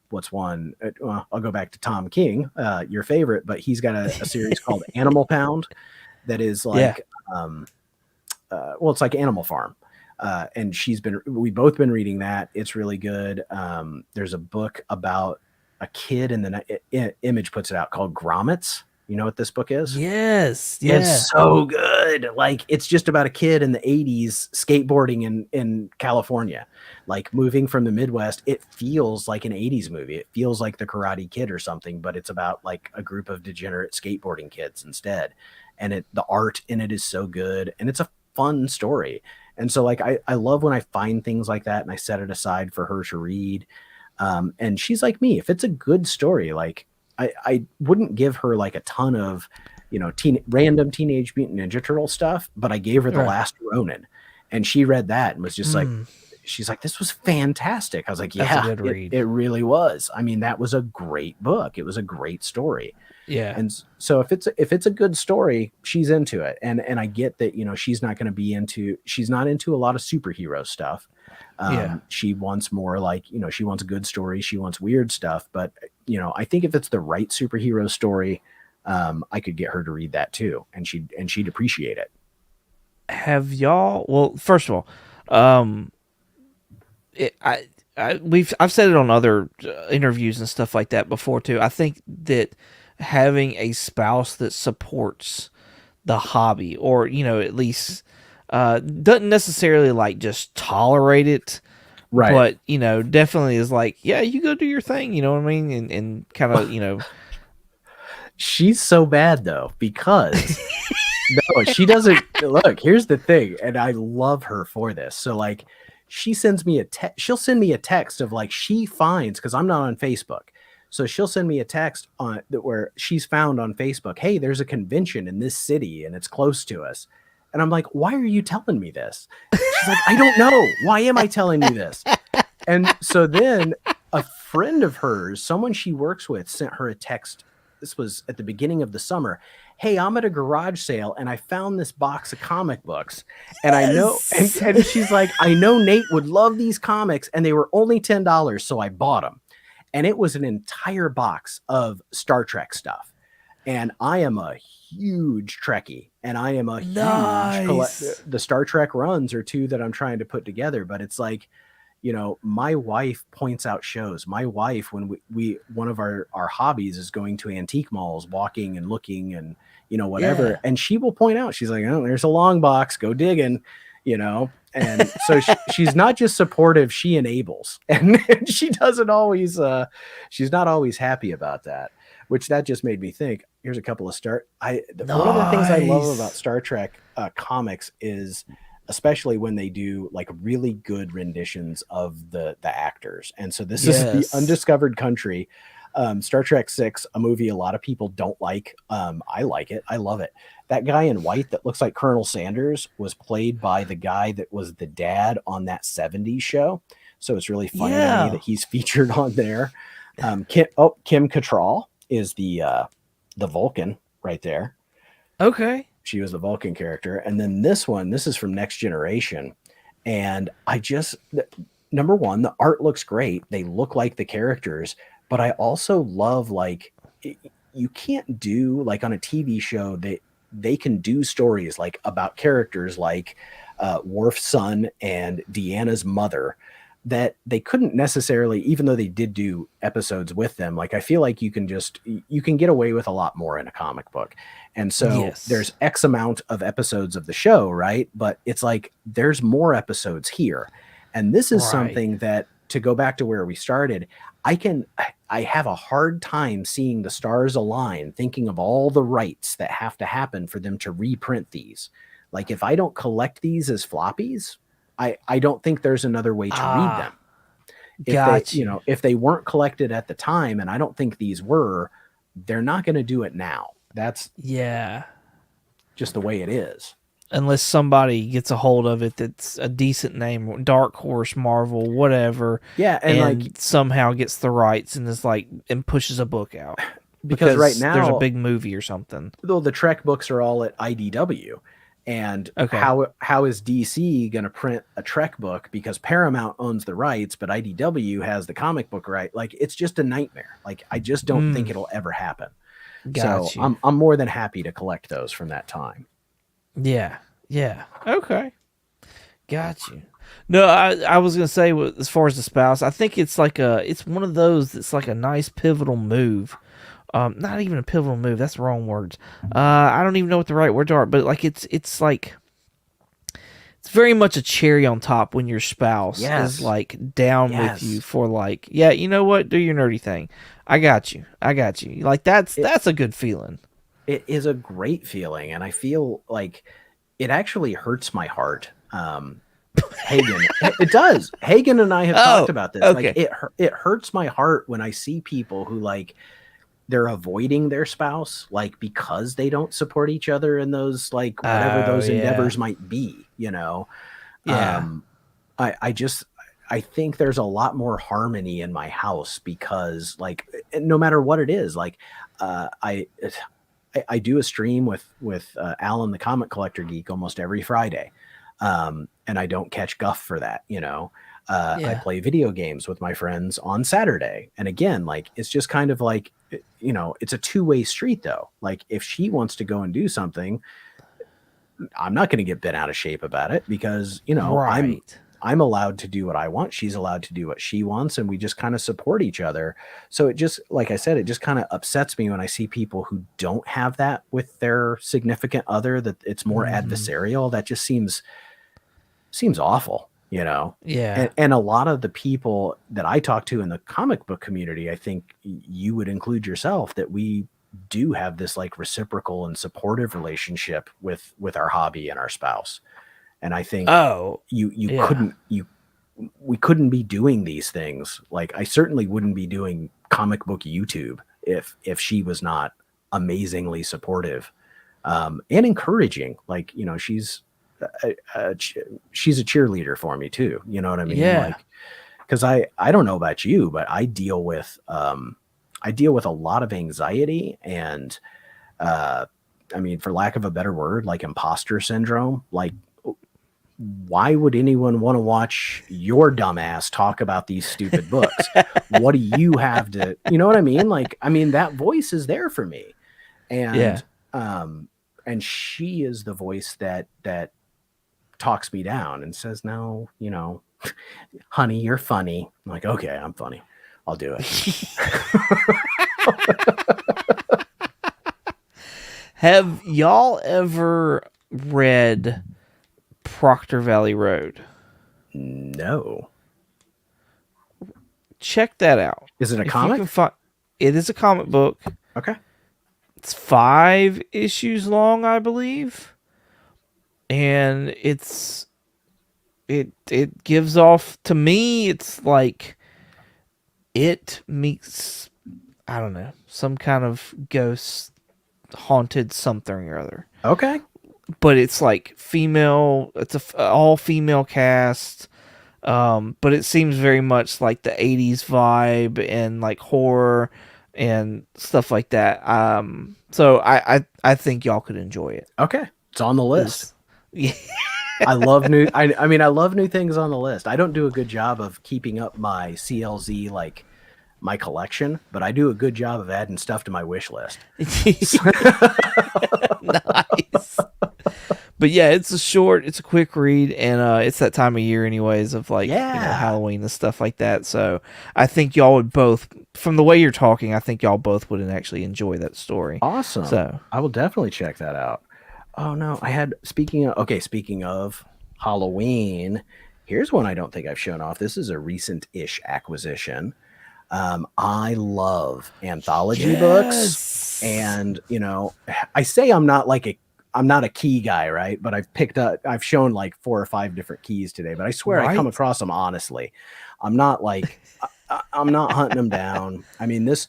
B: what's one? I'll go back to Tom King, your favorite, but he's got a series called Animal Pound that is it's like Animal Farm. And we've both been reading that. It's really good. There's a book about a kid, and then Image puts it out, called Grommets. You know what this book is?
A: Yes.
B: It's so good. It's just about a kid in the 80s skateboarding in California, moving from the Midwest. It feels like an 80s movie. It feels like The Karate Kid or something, but it's about a group of degenerate skateboarding kids instead. And the art in it is so good, and it's a fun story. And so I love when I find things like that and I set it aside for her to read. And she's like me. If it's a good story, I wouldn't give her like a ton of, random Teenage Mutant Ninja Turtle stuff, but I gave her The Last Ronin, and she read that and was just like, she's like, this was fantastic. I was like,
A: That's a
B: yeah,
A: good read.
B: it really was. I mean, that was a great book. It was a great story.
A: Yeah.
B: And so if it's a good story, she's into it. And I get that, she's not into a lot of superhero stuff. She wants more like, she wants good stories. She wants weird stuff. But, I think if it's the right superhero story, I could get her to read that too. And she'd appreciate it.
A: Have y'all, well, first of all, I've said it on other interviews and stuff like that before too. I think that having a spouse that supports the hobby, or at least doesn't necessarily like just tolerate it,
B: right?
A: But definitely is like, yeah, you go do your thing. You know what I mean? And kind of
B: She's so bad though, because no, she doesn't. Look, here's the thing, and I love her for this. So like, she'll send me a text of like, she finds, because I'm not on Facebook, so she'll send me a text on where she's found on Facebook, hey, there's a convention in this city and it's close to us. And I'm like, why are you telling me this? She's like, I don't know. Why am I telling you this? And so then a friend of hers, someone she works with, sent her a text. This was at the beginning of the summer. Hey, I'm at a garage sale and I found this box of comic books. And I know, and she's like, I know Nate would love these comics, and they were only $10, so I bought them. And it was an entire box of Star Trek stuff. And I am a huge Trekkie, and I am a huge the Star Trek runs are two that I'm trying to put together. But it's like, my wife points out shows. My wife, when we one of our hobbies is going to antique malls, walking and looking and, whatever. Yeah. And she will point out, she's like, oh, there's a long box, go digging, And so she's not just supportive, she enables. And she doesn't always, she's not always happy about that, which that just made me think, here's a couple of one of the things I love about Star Trek comics is, especially when they do like really good renditions of the actors. And so this is The Undiscovered Country, Star Trek 6, a movie a lot of people don't like. I like it. I love it. That guy in white that looks like Colonel Sanders was played by the guy that was the dad on that 70s show. So it's really funny to me that he's featured on there. Kim Cattrall is the Vulcan right there.
A: Okay.
B: She was the Vulcan character. And then this is from Next Generation. And number one, the art looks great. They look like the characters, but I also love, like, you can't do, like, on a TV show, they can do stories like about characters like Worf's son and Deanna's mother that they couldn't necessarily, even though they did do episodes with them. Like, I feel like you can get away with a lot more in a comic book. And so there's X amount of episodes of the show, right? But it's like, there's more episodes here. And this is something that, to go back to where we started, I have a hard time seeing the stars align, thinking of all the rights that have to happen for them to reprint these. Like, if I don't collect these as floppies, I don't think there's another way to read them. If they weren't collected at the time, and I don't think these were, they're not going to do it now. That's just the way it is.
A: Unless somebody gets a hold of it that's a decent name, Dark Horse, Marvel, whatever.
B: Yeah, and like,
A: somehow gets the rights and is like, and pushes a book out.
B: Because right now
A: there's a big movie or something.
B: Though the Trek books are all at IDW. And how is DC going to print a Trek book, because Paramount owns the rights, but IDW has the comic book right? Like, it's just a nightmare. Like, I just don't think it'll ever happen. So I'm more than happy to collect those from that time.
A: Yeah. Okay. Got you. No, I was gonna say, as far as the spouse, I think it's one of those that's like a nice pivotal move. Not even a pivotal move. That's the wrong words. I don't even know what the right words are, but like it's like, it's very much a cherry on top when your spouse is like down with you for like, yeah, you know what, do your nerdy thing. I got you. Like, that's a good feeling.
B: It is a great feeling, and I feel like it actually hurts my heart. Hagen, it does. Hagen and I have talked about this.
A: Okay.
B: Like, it hurts my heart when I see people who, like, they're avoiding their spouse, like, because they don't support each other in those, like, whatever those endeavors might be, you know.
A: Yeah.
B: I think there's a lot more harmony in my house because, like, no matter what it is, like, uh, I I do a stream with Alan the Comic Collector Geek almost every Friday, and I don't catch guff for that. You know, I
A: Yeah.
B: play video games with my friends on Saturday, and again, like, it's just kind of like, you know, it's a two-way street though. Like, if she wants to go and do something, I'm not going to get bent out of shape about it because, you know,
A: Right.
B: I'm allowed to do what I want. She's allowed to do what she wants, and we just kind of support each other. So it just, like I said, it just kind of upsets me when I see people who don't have that with their significant other, that it's more adversarial. That just seems awful, you know.
A: Yeah.
B: And a lot of the people that I talk to in the comic book community, I think you would include yourself, that we do have this, like, reciprocal and supportive relationship with our hobby and our spouse. And I think
A: Oh,
B: you
A: yeah.
B: we couldn't be doing these things. Like, I certainly wouldn't be doing comic book YouTube if she was not amazingly supportive, and encouraging. Like, you know, she's she's a cheerleader for me too. You know what I mean?
A: Yeah.
B: Like, because I don't know about you, but I deal with a lot of anxiety and, I mean, for lack of a better word, like, imposter syndrome. Like, why would anyone want to watch your dumbass talk about these stupid books? What do you have to, you know what I mean? Like, I mean, that voice is there for me.
A: Yeah.
B: And she is the voice that talks me down and says, no, you know, honey, you're funny. I'm like, okay, I'm funny. I'll do it.
A: Have y'all ever read Proctor Valley Road?
B: No.
A: Check that out.
B: Is it a
A: If you
B: comic?
A: can find, it is a comic book.
B: Okay.
A: It's 5 issues long, I believe, and it gives off, to me, it's like it meets, I don't know, some kind of ghost haunted something or other.
B: Okay.
A: But it's like female. It's a all female cast. But it seems very much like the 80s vibe and like horror and stuff like that. So I think y'all could enjoy it.
B: Okay. It's on the list.
A: Yeah.
B: I love new. I mean, I love new things on the list. I don't do a good job of keeping up my CLZ, like, my collection, but I do a good job of adding stuff to my wish list.
A: Nice. But yeah, it's a quick read, and it's that time of year anyways of, like, you know, Halloween and stuff like that. So I think y'all would both, from the way you're talking, I think y'all both would actually enjoy that story.
B: Awesome.
A: So
B: I will definitely check that out. Oh no, speaking of Halloween, here's one I don't think I've shown off. This is a recent-ish acquisition. I love anthology books, and, you know, I say I'm not a key guy, right? But I've shown like 4 or 5 different keys today, but I swear I come across them honestly. I'm not like, I'm not hunting them down. I mean, this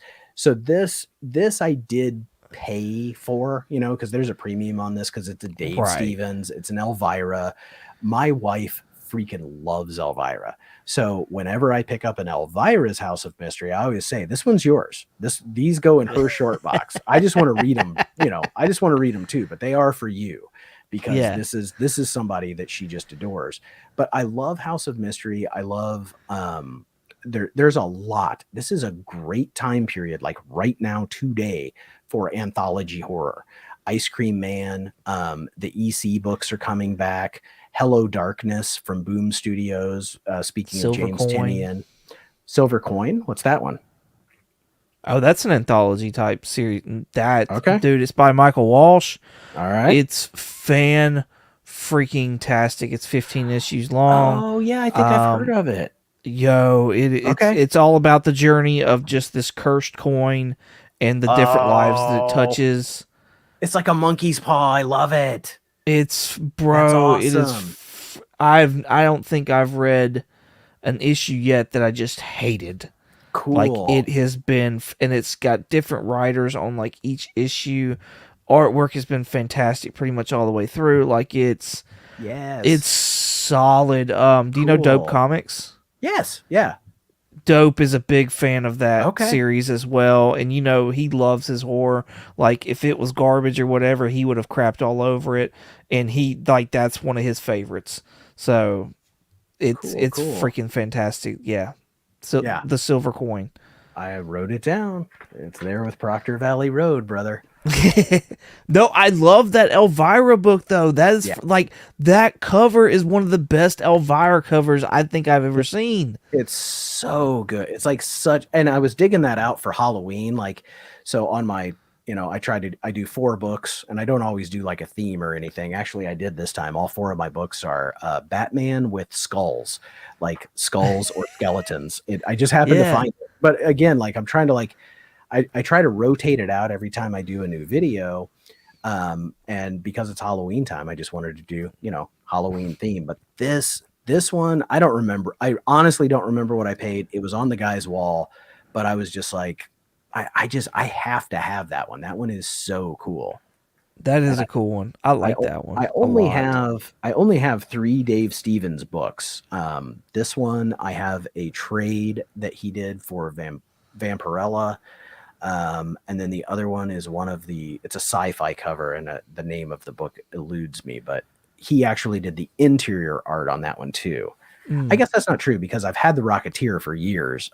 B: I did pay for, you know, because there's a premium on this, because it's a Dave Stevens, it's an Elvira. My wife freaking loves Elvira. So whenever I pick up an Elvira's House of Mystery, I always say, this one's yours. These go in her short box. I just want to read them, you know, I just want to read them too, but they are for you, because this is somebody that she just adores. But I love House of Mystery. I love, there's a lot. This is a great time period, like right now, today, for anthology horror. Ice Cream Man, the EC books are coming back. Hello Darkness from Boom Studios. Speaking
A: Silver
B: of James
A: Coin.
B: Tinian. Silver Coin? What's that one?
A: Oh, that's an anthology type series. Dude, it's by Michael Walsh.
B: All right.
A: It's freaking tastic. It's 15 issues long.
B: Oh yeah, I think I've heard of it.
A: Yo, it's all about the journey of just this cursed coin and the different lives that it touches.
B: It's like a monkey's paw. I love it.
A: It's,
B: bro,
A: That's awesome. I don't think I've read an issue yet that I just hated.
B: Cool.
A: Like it has been, and it's got different writers on like each issue. Artwork has been fantastic pretty much all the way through. Like it's solid. Do you know Dope
B: Cool.
A: Comics?
B: Yes. Yeah.
A: Dope is a big fan of that
B: Okay.
A: series as well, and you know he loves his horror. Like if it was garbage or whatever, he would have crapped all over it, and he like that's one of his favorites. So it's
B: Cool.
A: freaking fantastic. Yeah. So
B: Yeah.
A: the Silver Coin.
B: I wrote it down. It's there with Proctor Valley Road, brother.
A: No, I love that Elvira book though. That is
B: Yeah.
A: like that cover is one of the best Elvira covers I think I've ever seen.
B: It's so good. It's like such, and I was digging that out for Halloween. Like, so on my, I do 4 books, and I don't always do like a theme or anything. Actually, I did this time. All 4 of my books are Batman with skulls, like skulls or skeletons. I just happened to find it. But again, like I'm trying to like, I try to rotate it out every time I do a new video. And because it's Halloween time, I just wanted to do, Halloween theme. But this one, I don't remember. I honestly don't remember what I paid. It was on the guy's wall, but I was just like, I have to have that one. That one is so cool.
A: That is a cool one. I like that one.
B: I only have 3 Dave Stevens books. This one I have a trade that he did for Vampirella. And then the other one is it's a sci-fi cover, and the name of the book eludes me, but he actually did the interior art on that one too. I guess that's not true because I've had the Rocketeer for years.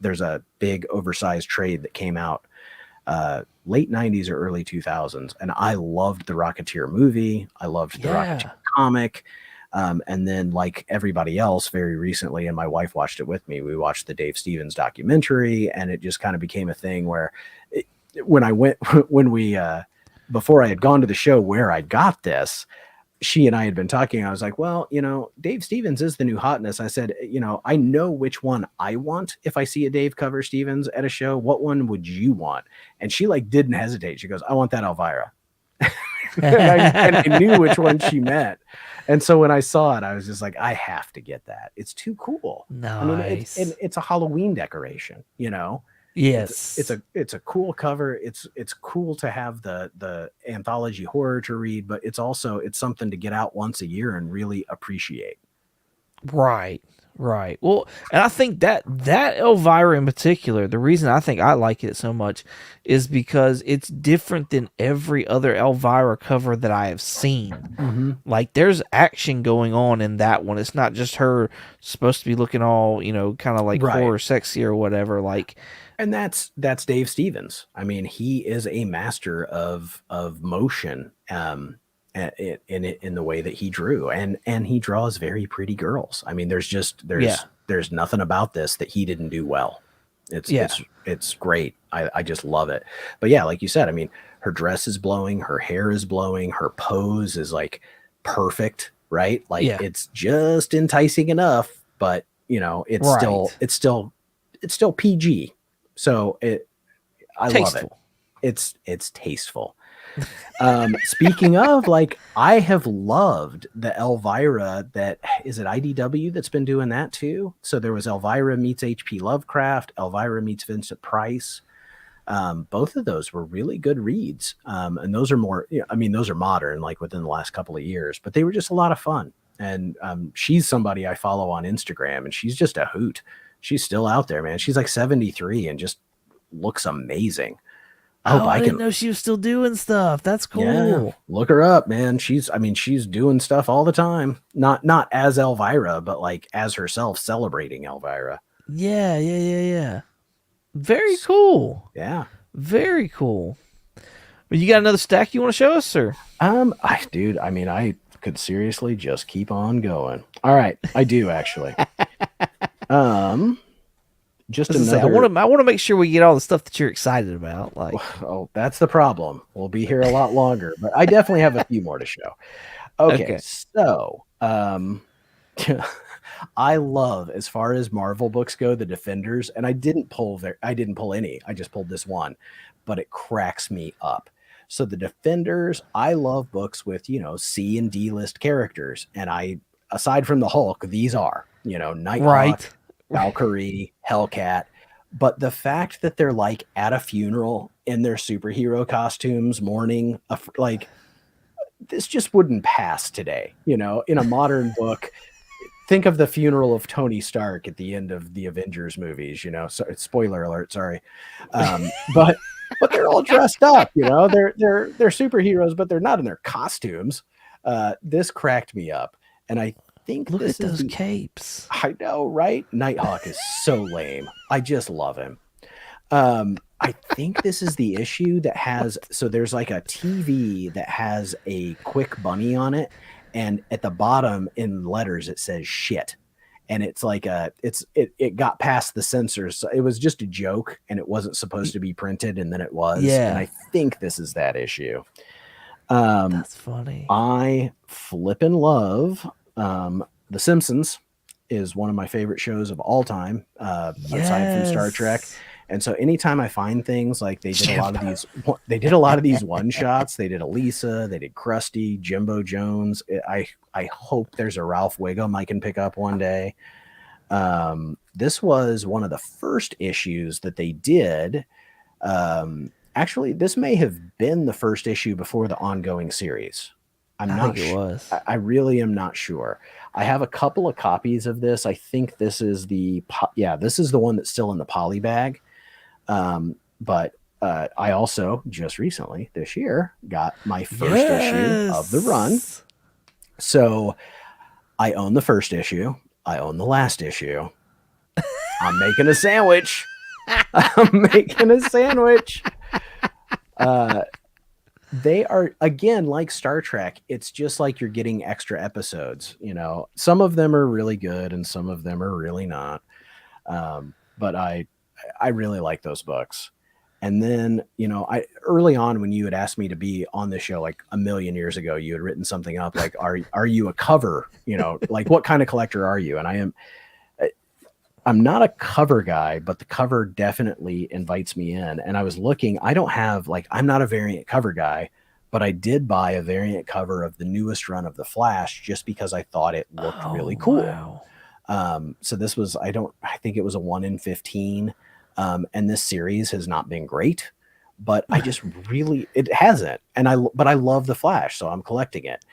B: There's a big oversized trade that came out late 90s or early 2000s, and I loved the Rocketeer movie. I loved the Rocketeer comic. And then like everybody else very recently, and my wife watched it with me, we watched the Dave Stevens documentary, and it just kind of became a thing where before I had gone to the show where I got this, she and I had been talking. I was like, well, Dave Stevens is the new hotness. I said, I know which one I want. If I see a Dave cover Stevens at a show, what one would you want? And she like didn't hesitate. She goes, I want that Elvira. and I knew which one she meant. And so when I saw it, I was just like, I have to get that. It's too cool.
A: Nice.
B: I mean, it's a Halloween decoration,
A: Yes.
B: It's a cool cover. It's cool to have the anthology horror to read, but it's something to get out once a year and really appreciate.
A: Right. Well, and I think that Elvira in particular, the reason I think I like it so much is because it's different than every other Elvira cover that I have seen.
B: Mm-hmm.
A: Like there's action going on in that one. It's not just her supposed to be looking all, kind of like horror sexy or whatever. Like,
B: and that's Dave Stevens. I mean, he is a master of motion. In the way that he drew, and he draws very pretty girls. I mean, there's nothing about this that he didn't do well. It's great. I just love it. But yeah, like you said, I mean, her dress is blowing, her hair is blowing, her pose is like perfect, right? Like it's just enticing enough, but it's still PG. So I love it. It's tasteful. Speaking of, like, I have loved the Elvira that is it IDW that's been doing that too. So there was Elvira meets HP Lovecraft, Elvira meets Vincent Price. Both of those were really good reads. And those are those are modern, like within the last couple of years, but they were just a lot of fun. And she's somebody I follow on Instagram, and she's just a hoot. She's still out there, man. She's like 73 and just looks amazing.
A: I didn't know she was still doing stuff. That's cool.
B: Yeah, look her up, man. She's doing stuff all the time. Not as Elvira, but like as herself, celebrating Elvira.
A: Yeah. Very cool.
B: Yeah.
A: Very cool. Well, you got another stack you want to show us, sir?
B: I could seriously just keep on going. All right, I do actually. Just another.
A: I want to make sure we get all the stuff that you're excited about. Like,
B: oh, that's the problem. We'll be here a lot longer, but I definitely have a few more to show. Okay. So, I love, as far as Marvel books go, the Defenders, and I didn't pull any. I just pulled this one, but it cracks me up. So the Defenders, I love books with C and D list characters, and aside from the Hulk, these are Nighthawk, Valkyrie, Hellcat, But the fact that they're like at a funeral in their superhero costumes, mourning, like this just wouldn't pass today. You know, in a modern book, think of the funeral of Tony Stark at the end of the Avengers movies. You know, so spoiler alert, sorry, but they're all dressed up. You know, they're superheroes, but they're not in their costumes. This cracked me up, and I think
A: Look
B: this
A: at
B: is
A: those
B: the,
A: capes.
B: I know, right? Nighthawk is so lame. I just love him. I think this is the issue that has, so there's like a TV that has a quick bunny on it, and at the bottom in letters it says shit. And it's like it got past the censors. So it was just a joke and it wasn't supposed to be printed, and then it was.
A: Yeah.
B: And I think this is that issue.
A: That's funny.
B: I flippin' love The Simpsons is one of my favorite shows of all time, aside from Star Trek. And so anytime I find things like they did a lot of these one shots, they did Elisa, they did Krusty, Jimbo Jones. I hope there's a Ralph Wiggum I can pick up one day. This was one of the first issues that they did. Actually, this may have been the first issue before the ongoing series.
A: I think it was.
B: I really am not sure. I have a couple of copies of this. I think this is this is the one that's still in the poly bag. But I also just recently this year got my first issue of the run. So I own the first issue. I own the last issue. I'm making a sandwich. They are, again, like Star Trek. It's just like you're getting extra episodes. You know, some of them are really good and some of them are really not. But I really like those books. And then, you know, early on when you had asked me to be on the show, like a million years ago, you had written something up like, are you a cover? You know, like what kind of collector are you? And I'm not a cover guy, but the cover definitely invites me in. And I was looking, I'm not a variant cover guy, but I did buy a variant cover of the newest run of The Flash just because I thought it looked really cool. Wow. So this was, I think it was a 1 in 15. And this series has not been great, but I just it hasn't. But I love The Flash, so I'm collecting it.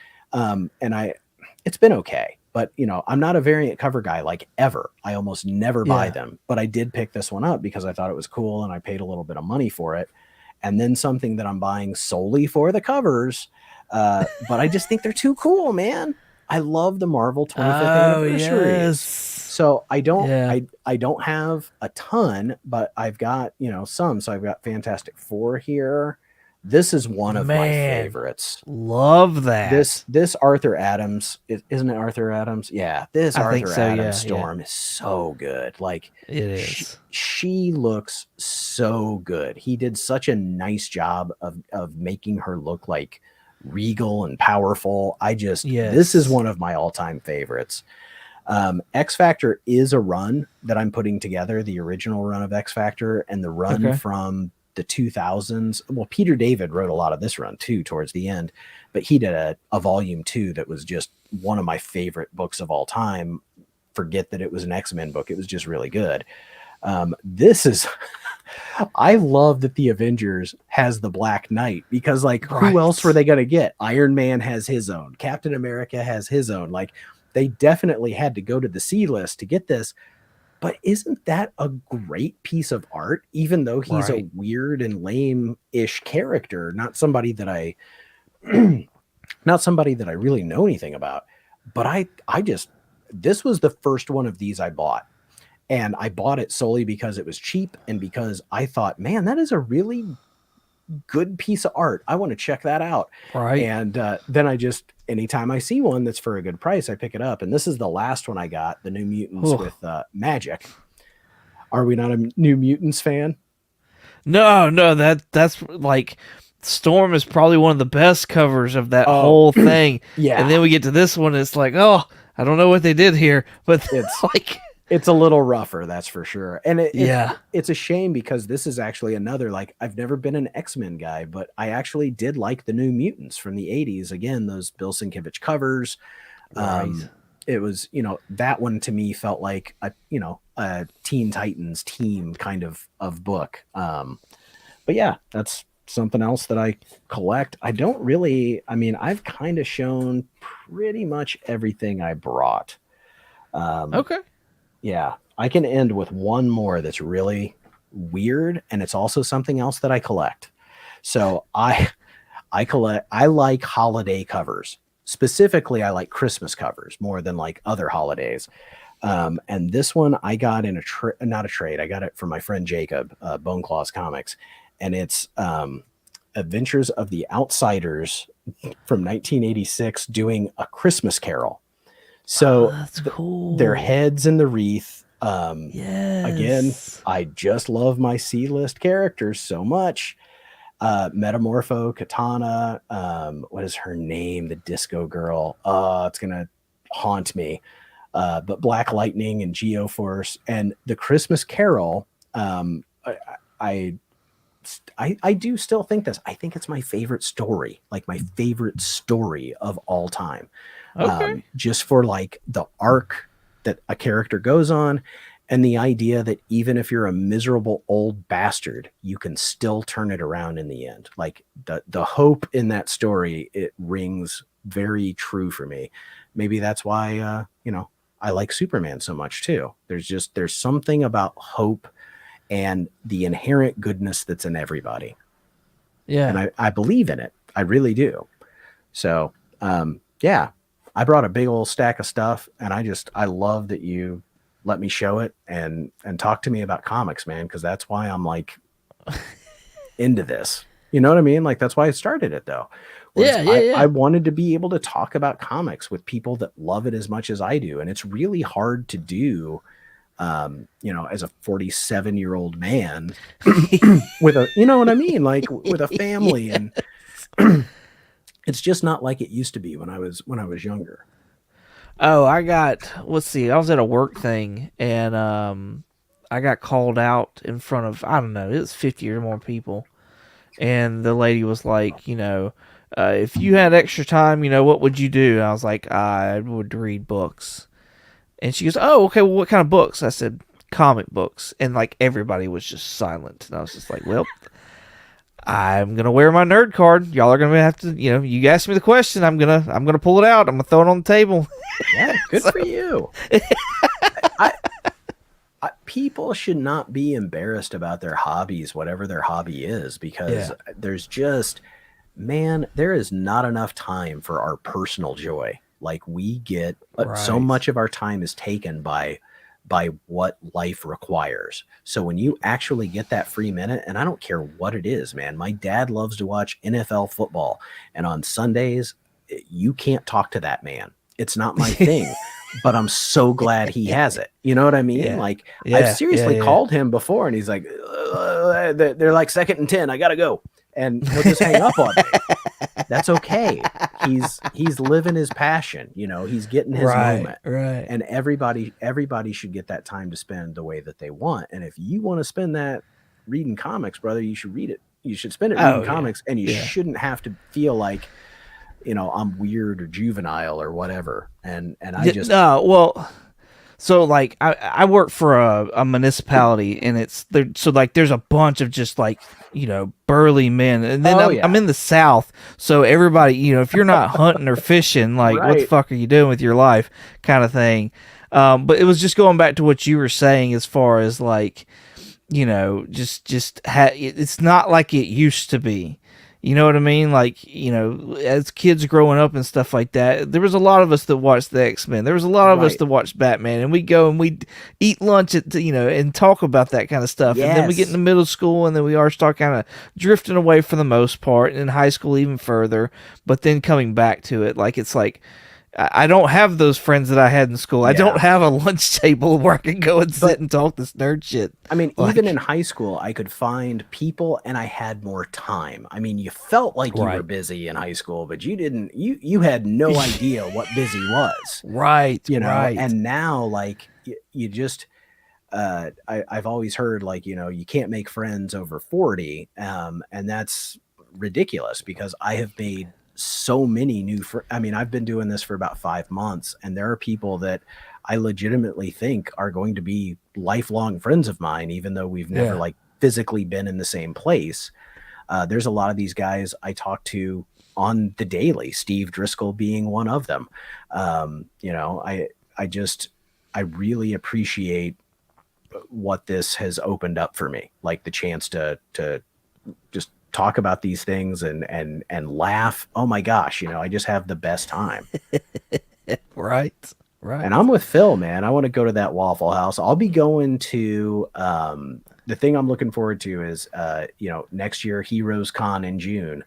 B: It's been okay, but you know, I'm not a variant cover guy like ever. I almost never buy them, but I did pick this one up because I thought it was cool and I paid a little bit of money for it. And then something that I'm buying solely for the covers. But I just think they're too cool, man. I love the Marvel 25th anniversary.
A: Yes.
B: So I don't have a ton, but I've got, you know, some. So I've got Fantastic Four here. This is one of my favorites.
A: Love that.
B: This Arthur Adams, isn't it Arthur Adams? Yeah, this Arthur Adams Storm is so good. Like
A: it is.
B: She looks so good. He did such a nice job of making her look like regal and powerful. This is one of my all-time favorites. X Factor is a run that I'm putting together, the original run of X Factor and the run from the 2000s. Well, Peter David wrote a lot of this run too towards the end, but he did a volume 2 that was just one of my favorite books of all time. Forget that it was an X-Men book. It was just really good. This is I love that the Avengers has the Black Knight because who else were they going to get? Iron Man has his own. Captain America has his own. Like they definitely had to go to the C list to get this. But isn't that a great piece of art, even though he's a weird and lame-ish character, not somebody that I really know anything about. But this was the first one of these I bought. And I bought it solely because it was cheap and because I thought, man, that is a really good piece of art. I want to check that out.
A: Right.
B: And then anytime I see one that's for a good price, I pick it up. And this is the last one I got, the New Mutants with Magic. Are we not a New Mutants fan?
A: No, that's like Storm is probably one of the best covers of that whole thing.
B: Yeah.
A: And then we get to this one, it's like, I don't know what they did here, but it's like
B: it's a little rougher, that's for sure. And it's a shame because this is actually another, I've never been an X-Men guy, but I actually did like the New Mutants from the 80s. Again, those Bill Sienkiewicz covers. it was, that one to me felt like a Teen Titans team kind of book. But yeah, that's something else that I collect. I don't really, I've kind of shown pretty much everything I brought.
A: Okay.
B: Yeah, I can end with one more that's really weird, and it's also something else that I collect. So I like holiday covers. Specifically, I like Christmas covers more than like other holidays. And this one I got in not a trade. I got it from my friend Jacob, Bone Claws Comics, and it's Adventures of the Outsiders from 1986 doing A Christmas Carol. So
A: that's cool.
B: Their heads in the wreath.
A: Yes.
B: Again, I just love my C-list characters so much. Metamorpho, Katana, what is her name? The disco girl. It's gonna haunt me. But Black Lightning and Geoforce and the Christmas Carol. I do still think this. I think it's my favorite story, like my favorite story of all time.
A: Okay.
B: Just for like the arc that a character goes on, and the idea that even if you're a miserable old bastard, you can still turn it around in the end. Like the hope in that story, it rings very true for me. Maybe that's why I like Superman so much too. There's something about hope and the inherent goodness that's in everybody.
A: Yeah.
B: And I believe in it. I really do. So yeah, I brought a big old stack of stuff, and I love that you let me show it and talk to me about comics, man, because that's why I'm like into this. You know what I mean? Like that's why I started it though. I wanted to be able to talk about comics with people that love it as much as I do. And it's really hard to do, as a 47-year-old man with a, you know what I mean? Like with a family and it's just not like it used to be when I was younger.
A: Oh, let's see, I was at a work thing, and I got called out in front of, I don't know, it was 50 or more people. And the lady was like, if you had extra time, what would you do? And I was like, I would read books. And she goes, oh, okay, well, what kind of books? I said, comic books. And like everybody was just silent. And I was just like, well, I'm gonna wear my nerd card. Y'all are gonna have to, you asked me the question. I'm gonna pull it out. I'm gonna throw it on the table.
B: Yeah, good for you. People should not be embarrassed about their hobbies, whatever their hobby is, because there's just, man, there is not enough time for our personal joy. Like we get so much of our time is taken by what life requires. So when you actually get that free minute, and I don't care what it is, man, my dad loves to watch NFL football, and on Sundays, you can't talk to that man. It's not my thing, but I'm so glad he has it. You know what I mean?
A: Yeah.
B: Like I've seriously called him before, and he's like, they're like 2nd and 10. I got to go. And he'll just hang up on me. That's okay. He's living his passion. He's getting his moment.
A: Right.
B: And everybody should get that time to spend the way that they want. And if you want to spend that reading comics, brother, you should read it. You should spend it reading comics, and you shouldn't have to feel like, I'm weird or juvenile or whatever. And I just
A: so like I work for a municipality, and there's a bunch of just like burly men, and then I'm in the South, so everybody, if you're not hunting or fishing, like what the fuck are you doing with your life, kind of thing. But it was just going back to what you were saying as far as like, it's not like it used to be. You know what I mean? Like, as kids growing up and stuff like that, there was a lot of us that watched the X-Men. There was a lot of us that watched Batman, and we go and we eat lunch at, and talk about that kind of stuff. Yes. And then we get into middle school, and then we start kind of drifting away for the most part, and in high school even further, but then coming back to it. Like, it's like, I don't have those friends that I had in school. I don't have a lunch table where I can go and sit and talk this nerd shit.
B: I mean, even in high school, I could find people, and I had more time. I mean, you felt like you were busy in high school, but you didn't. You had no idea what busy was.
A: Right.
B: And now, like, you just. I've always heard, like, you can't make friends over 40, and that's ridiculous, because I have made so many new I mean, I've been doing this for about 5 months, and there are people that I legitimately think are going to be lifelong friends of mine, even though we've never like physically been in the same place. There's a lot of these guys I talk to on the daily, Steve Driscoll being one of them. You know, I really appreciate what this has opened up for me, like the chance to just talk about these things and laugh. Oh my gosh, you know, I just have the best time.
A: Right.
B: And I'm with Phil, man. I want to go to that Waffle House. I'll be going to the thing I'm looking forward to is you know, next year Heroes Con in June.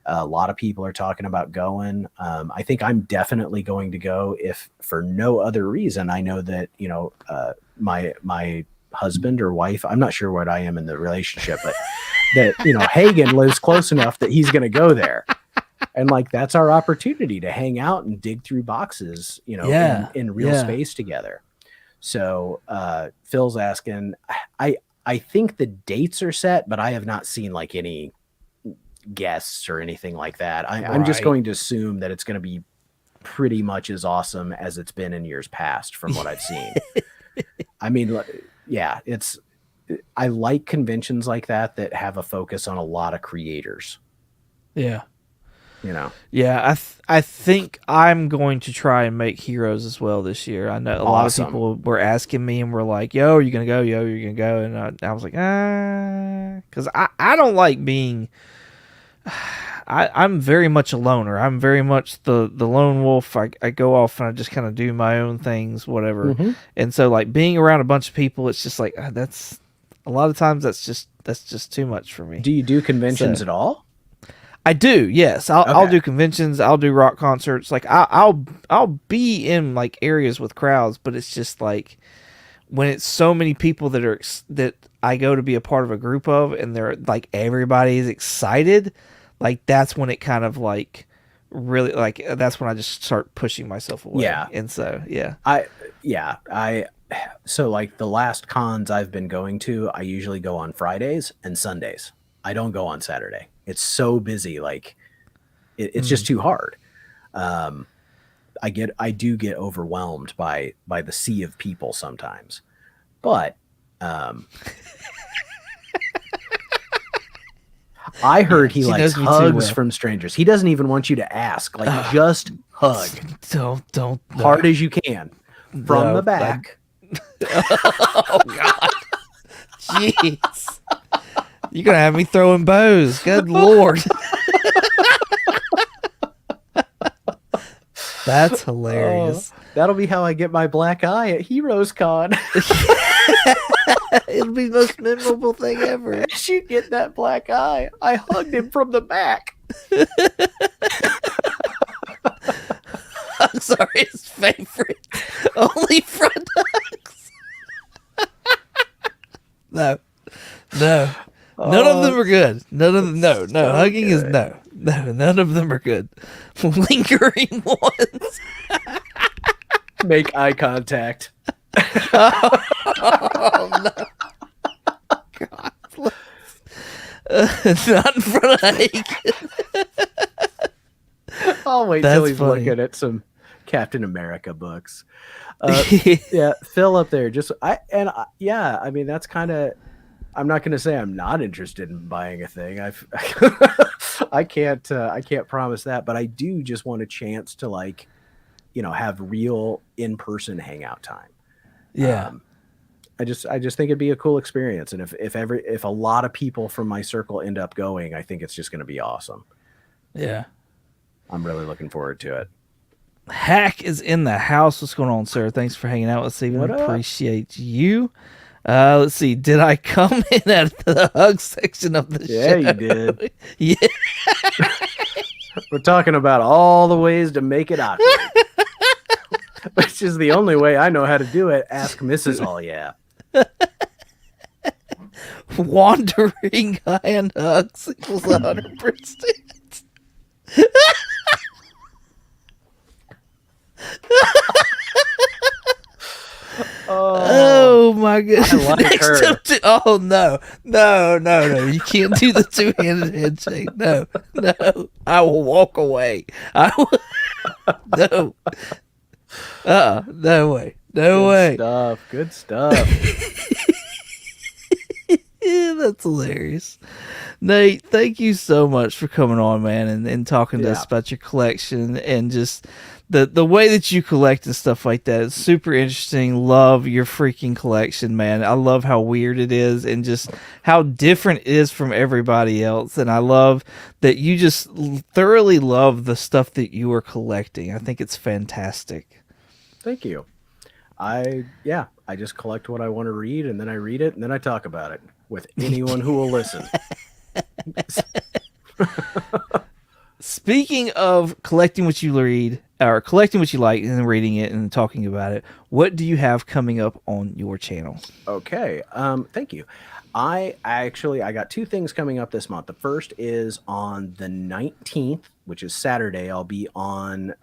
B: A lot of people are talking about going. I think I'm definitely going to go, if for no other reason. I know that, you know, my husband or wife, I'm not sure what I am in the relationship, but that, you know, Hagen lives close enough that he's going to go there. And like, that's our opportunity to hang out and dig through boxes, you know, in real space together. So Phil's asking, I think the dates are set, but I have not seen like any guests or anything like that. I'm just going to assume that it's going to be pretty much as awesome as it's been in years past from what I've seen. I mean, yeah, I like conventions like that have a focus on a lot of creators.
A: Yeah.
B: You know.
A: Yeah, I think I'm going to try and make Heroes as well this year. I know a lot of people were asking me and were like, "Yo, are you gonna go? Yo, you're gonna go?" And I was like, because I don't like being. I'm very much a loner. I'm very much the lone wolf. I go off and I just kind of do my own things, whatever. Mm-hmm. And so like being around a bunch of people, it's just like that's a lot of times that's just too much for me.
B: Do you do conventions at all?
A: I do, yes. I'll do conventions. I'll do rock concerts. Like I'll be in like areas with crowds, but it's just like when it's so many people that I go to be a part of a group of, and they're like everybody is excited. Like that's when it kind of like really like that's when I just start pushing myself away.
B: Yeah,
A: and so
B: so like the last cons I've been going to, I usually go on Fridays and Sundays. I don't go on Saturday. It's so busy. Like it's just too hard. I do get overwhelmed by the sea of people sometimes, but I heard he likes hugs from strangers. He doesn't even want you to ask. Like just hug.
A: Don't
B: hard as you can from the back.
A: Oh God. Jeez. You're going to have me throwing bows. Good Lord. That's hilarious.
B: That'll be how I get my black eye at Heroes Con.
A: It'll be the most memorable thing ever.
B: As you get that black eye, I hugged him from the back.
A: Hugs are his favorite. Only front hugs. No. None of them are good. None of them. No. So hugging good. Is no. None of them are good. Lingering ones.
B: Make eye contact.
A: Oh no. God. Not in front of Hagen.
B: I'll wait till he's looking at some Captain America books. Yeah, Phil up there. I mean, that's kind of. I'm not going to say I'm not interested in buying a thing. I can't promise that, but I do just want a chance to like, you know, have real in-person hangout time.
A: Yeah.
B: I just think it'd be a cool experience. And if a lot of people from my circle end up going, I think it's just going to be awesome.
A: Yeah.
B: I'm really looking forward to it.
A: Hack is in the house. What's going on, sir? Thanks for hanging out with us, Steven. Appreciate you. Let's see. Did I come in at the hug section of the show?
B: Yeah, you did.
A: Yeah.
B: We're talking about all the ways to make it awkward. Which is the only way I know how to do it. Ask Mrs. All Yeah.
A: Wandering hand hugs equals 100%. Oh my my goodness.
B: I like her.
A: Oh, no. No. You can't do the two-handed handshake. No. I will walk away. I will. No. No way. No way.
B: Good stuff.
A: Yeah, that's hilarious. Nate, thank you so much for coming on, man, and talking to us about your collection and just the way that you collect and stuff like that. It's super interesting. Love your freaking collection, man. I love how weird it is and just how different it is from everybody else. And I love that you just thoroughly love the stuff that you are collecting. I think it's fantastic.
B: Thank you. I just collect what I want to read, and then I read it, and then I talk about it with anyone who will listen.
A: Speaking of collecting what you read, or collecting what you like and then reading it and talking about it, what do you have coming up on your channel?
B: Okay. Thank you. I got two things coming up this month. The first is on the 19th, which is Saturday. I'll be on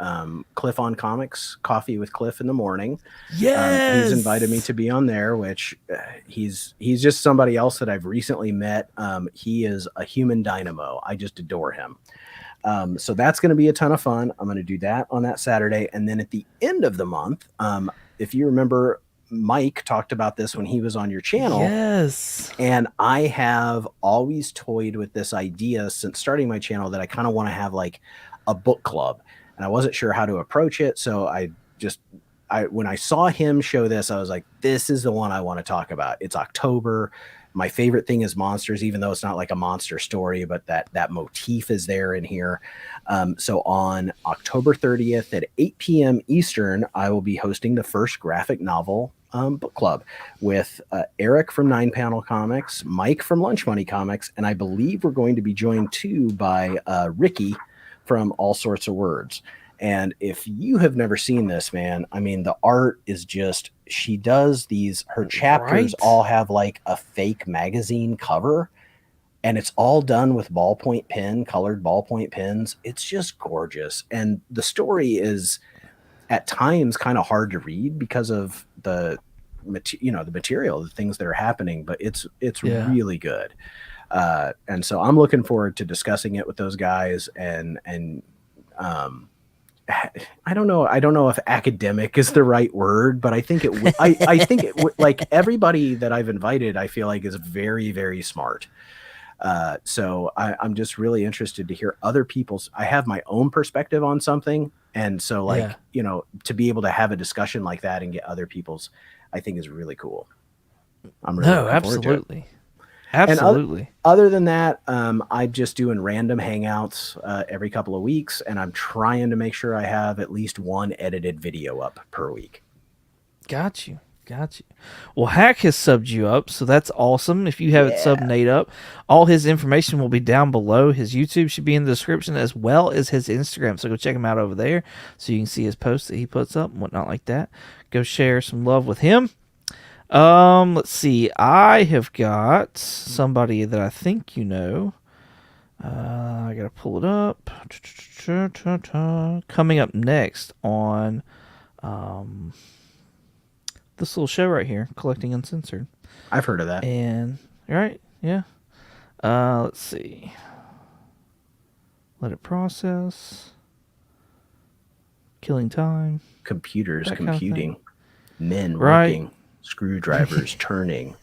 B: Cliff on Comics, Coffee with Cliff in the morning.
A: Yes.
B: He's invited me to be on there, which he's just somebody else that I've recently met. He is a human dynamo. I just adore him. So that's going to be a ton of fun. I'm going to do that on that Saturday. And then at the end of the month, if you remember, Mike talked about this when he was on your channel.
A: Yes.
B: And I have always toyed with this idea since starting my channel that I kind of want to have like a book club, and I wasn't sure how to approach it. So when I saw him show this, I was like, this is the one I want to talk about. It's October. My favorite thing is monsters, even though it's not like a monster story, but that motif is there in here. So on October 30th at 8 p.m. Eastern, I will be hosting the first graphic novel book club with Eric from 9 Panel Comics, Mike from Lunch Money Comics, and I believe we're going to be joined too by Ricky from All Sorts of Words. And if you have never seen this, man, I mean, the art is just, she does her chapters all have like a fake magazine cover, and it's all done with colored ballpoint pens. It's just gorgeous. And the story is at times kind of hard to read because of the material, the things that are happening, but it's really good. And so I'm looking forward to discussing it with those guys and I don't know if academic is the right word, but I think I think it would, like, everybody that I've invited, I feel like is very, very smart. So I'm just really interested to hear other people's. I have my own perspective on something, and so to be able to have a discussion like that and get other people's, I think is really cool. I'm really looking forward to it.
A: Absolutely.
B: Other than that, I'm just doing random hangouts every couple of weeks, and I'm trying to make sure I have at least one edited video up per week.
A: Got you. Well, Hack has subbed you up, so that's awesome. If you haven't subbed Nate up, all his information will be down below. His YouTube should be in the description, as well as his Instagram, so go check him out over there so you can see his posts that he puts up and whatnot like that. Go share some love with him. Let's see. I have got somebody that I think you know. I gotta pull it up. Coming up next on this little show right here, Collecting Uncensored.
B: I've heard of that.
A: And right, yeah. Let's see. Let it process. Killing time.
B: Computers
A: that
B: computing.
A: Kind of
B: Men working. Screwdrivers turning.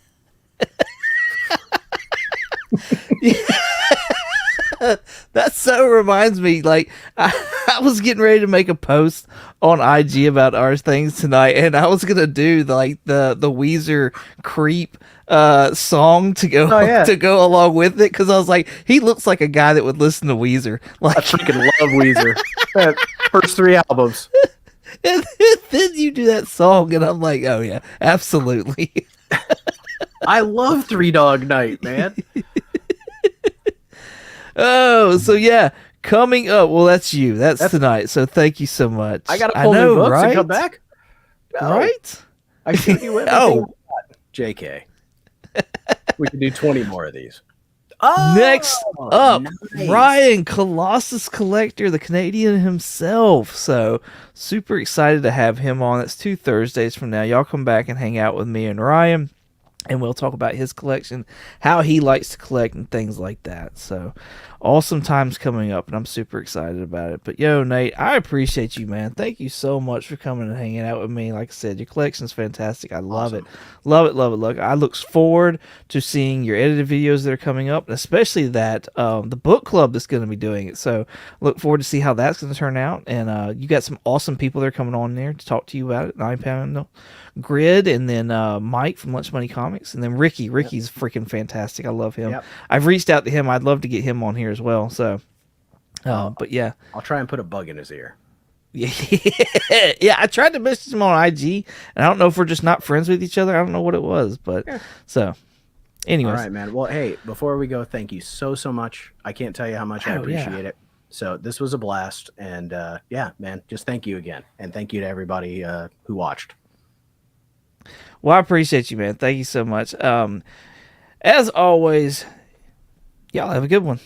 A: That so reminds me, like, I was getting ready to make a post on IG about our things tonight, and I was gonna do the Weezer Creep song to go along with it, because I was like, he looks like a guy that would listen to Weezer. Like,
B: I freaking love Weezer. First 3 albums.
A: And then you do that song, and I'm like, oh yeah, absolutely.
B: I love Three Dog Night, man.
A: Oh, so yeah, coming up. Well, that's you. That's tonight. So thank you so much.
B: I gotta pull new books and come back.
A: Right?
B: I gave you everything. JK. We can do 20 more of these.
A: Oh, next up, nice. Ryan, Colossus Collector, the Canadian himself. So super excited to have him on. It's 2 Thursdays from now. Y'all come back and hang out with me and Ryan. and we'll talk about his collection, how he likes to collect, and things like that. So, awesome times coming up, and I'm super excited about it. But yo, Nate, I appreciate you, man. Thank you so much for coming and hanging out with me. Like I said, your collection's fantastic. I love it, love it, love it. Look, I look forward to seeing your edited videos that are coming up, and especially that the book club that's going to be doing it. So, look forward to see how that's going to turn out. And you got some awesome people that are coming on there to talk to you about it. 9 Pound Grid, and then Mike from Lunch Money Comics, and then Ricky. Ricky's freaking fantastic. I love him.
B: Yep.
A: I've reached out to him. I'd love to get him on here as well. So, but yeah,
B: I'll try and put a bug in his ear.
A: yeah, I tried to message him on IG, and I don't know if we're just not friends with each other. I don't know what it was, but so. Anyways,
B: all right, man. Well, hey, before we go, thank you so much. I can't tell you how much I appreciate it. So this was a blast, and yeah, man, just thank you again, and thank you to everybody who watched.
A: Well, I appreciate you, man. Thank you so much. As always, y'all have a good one.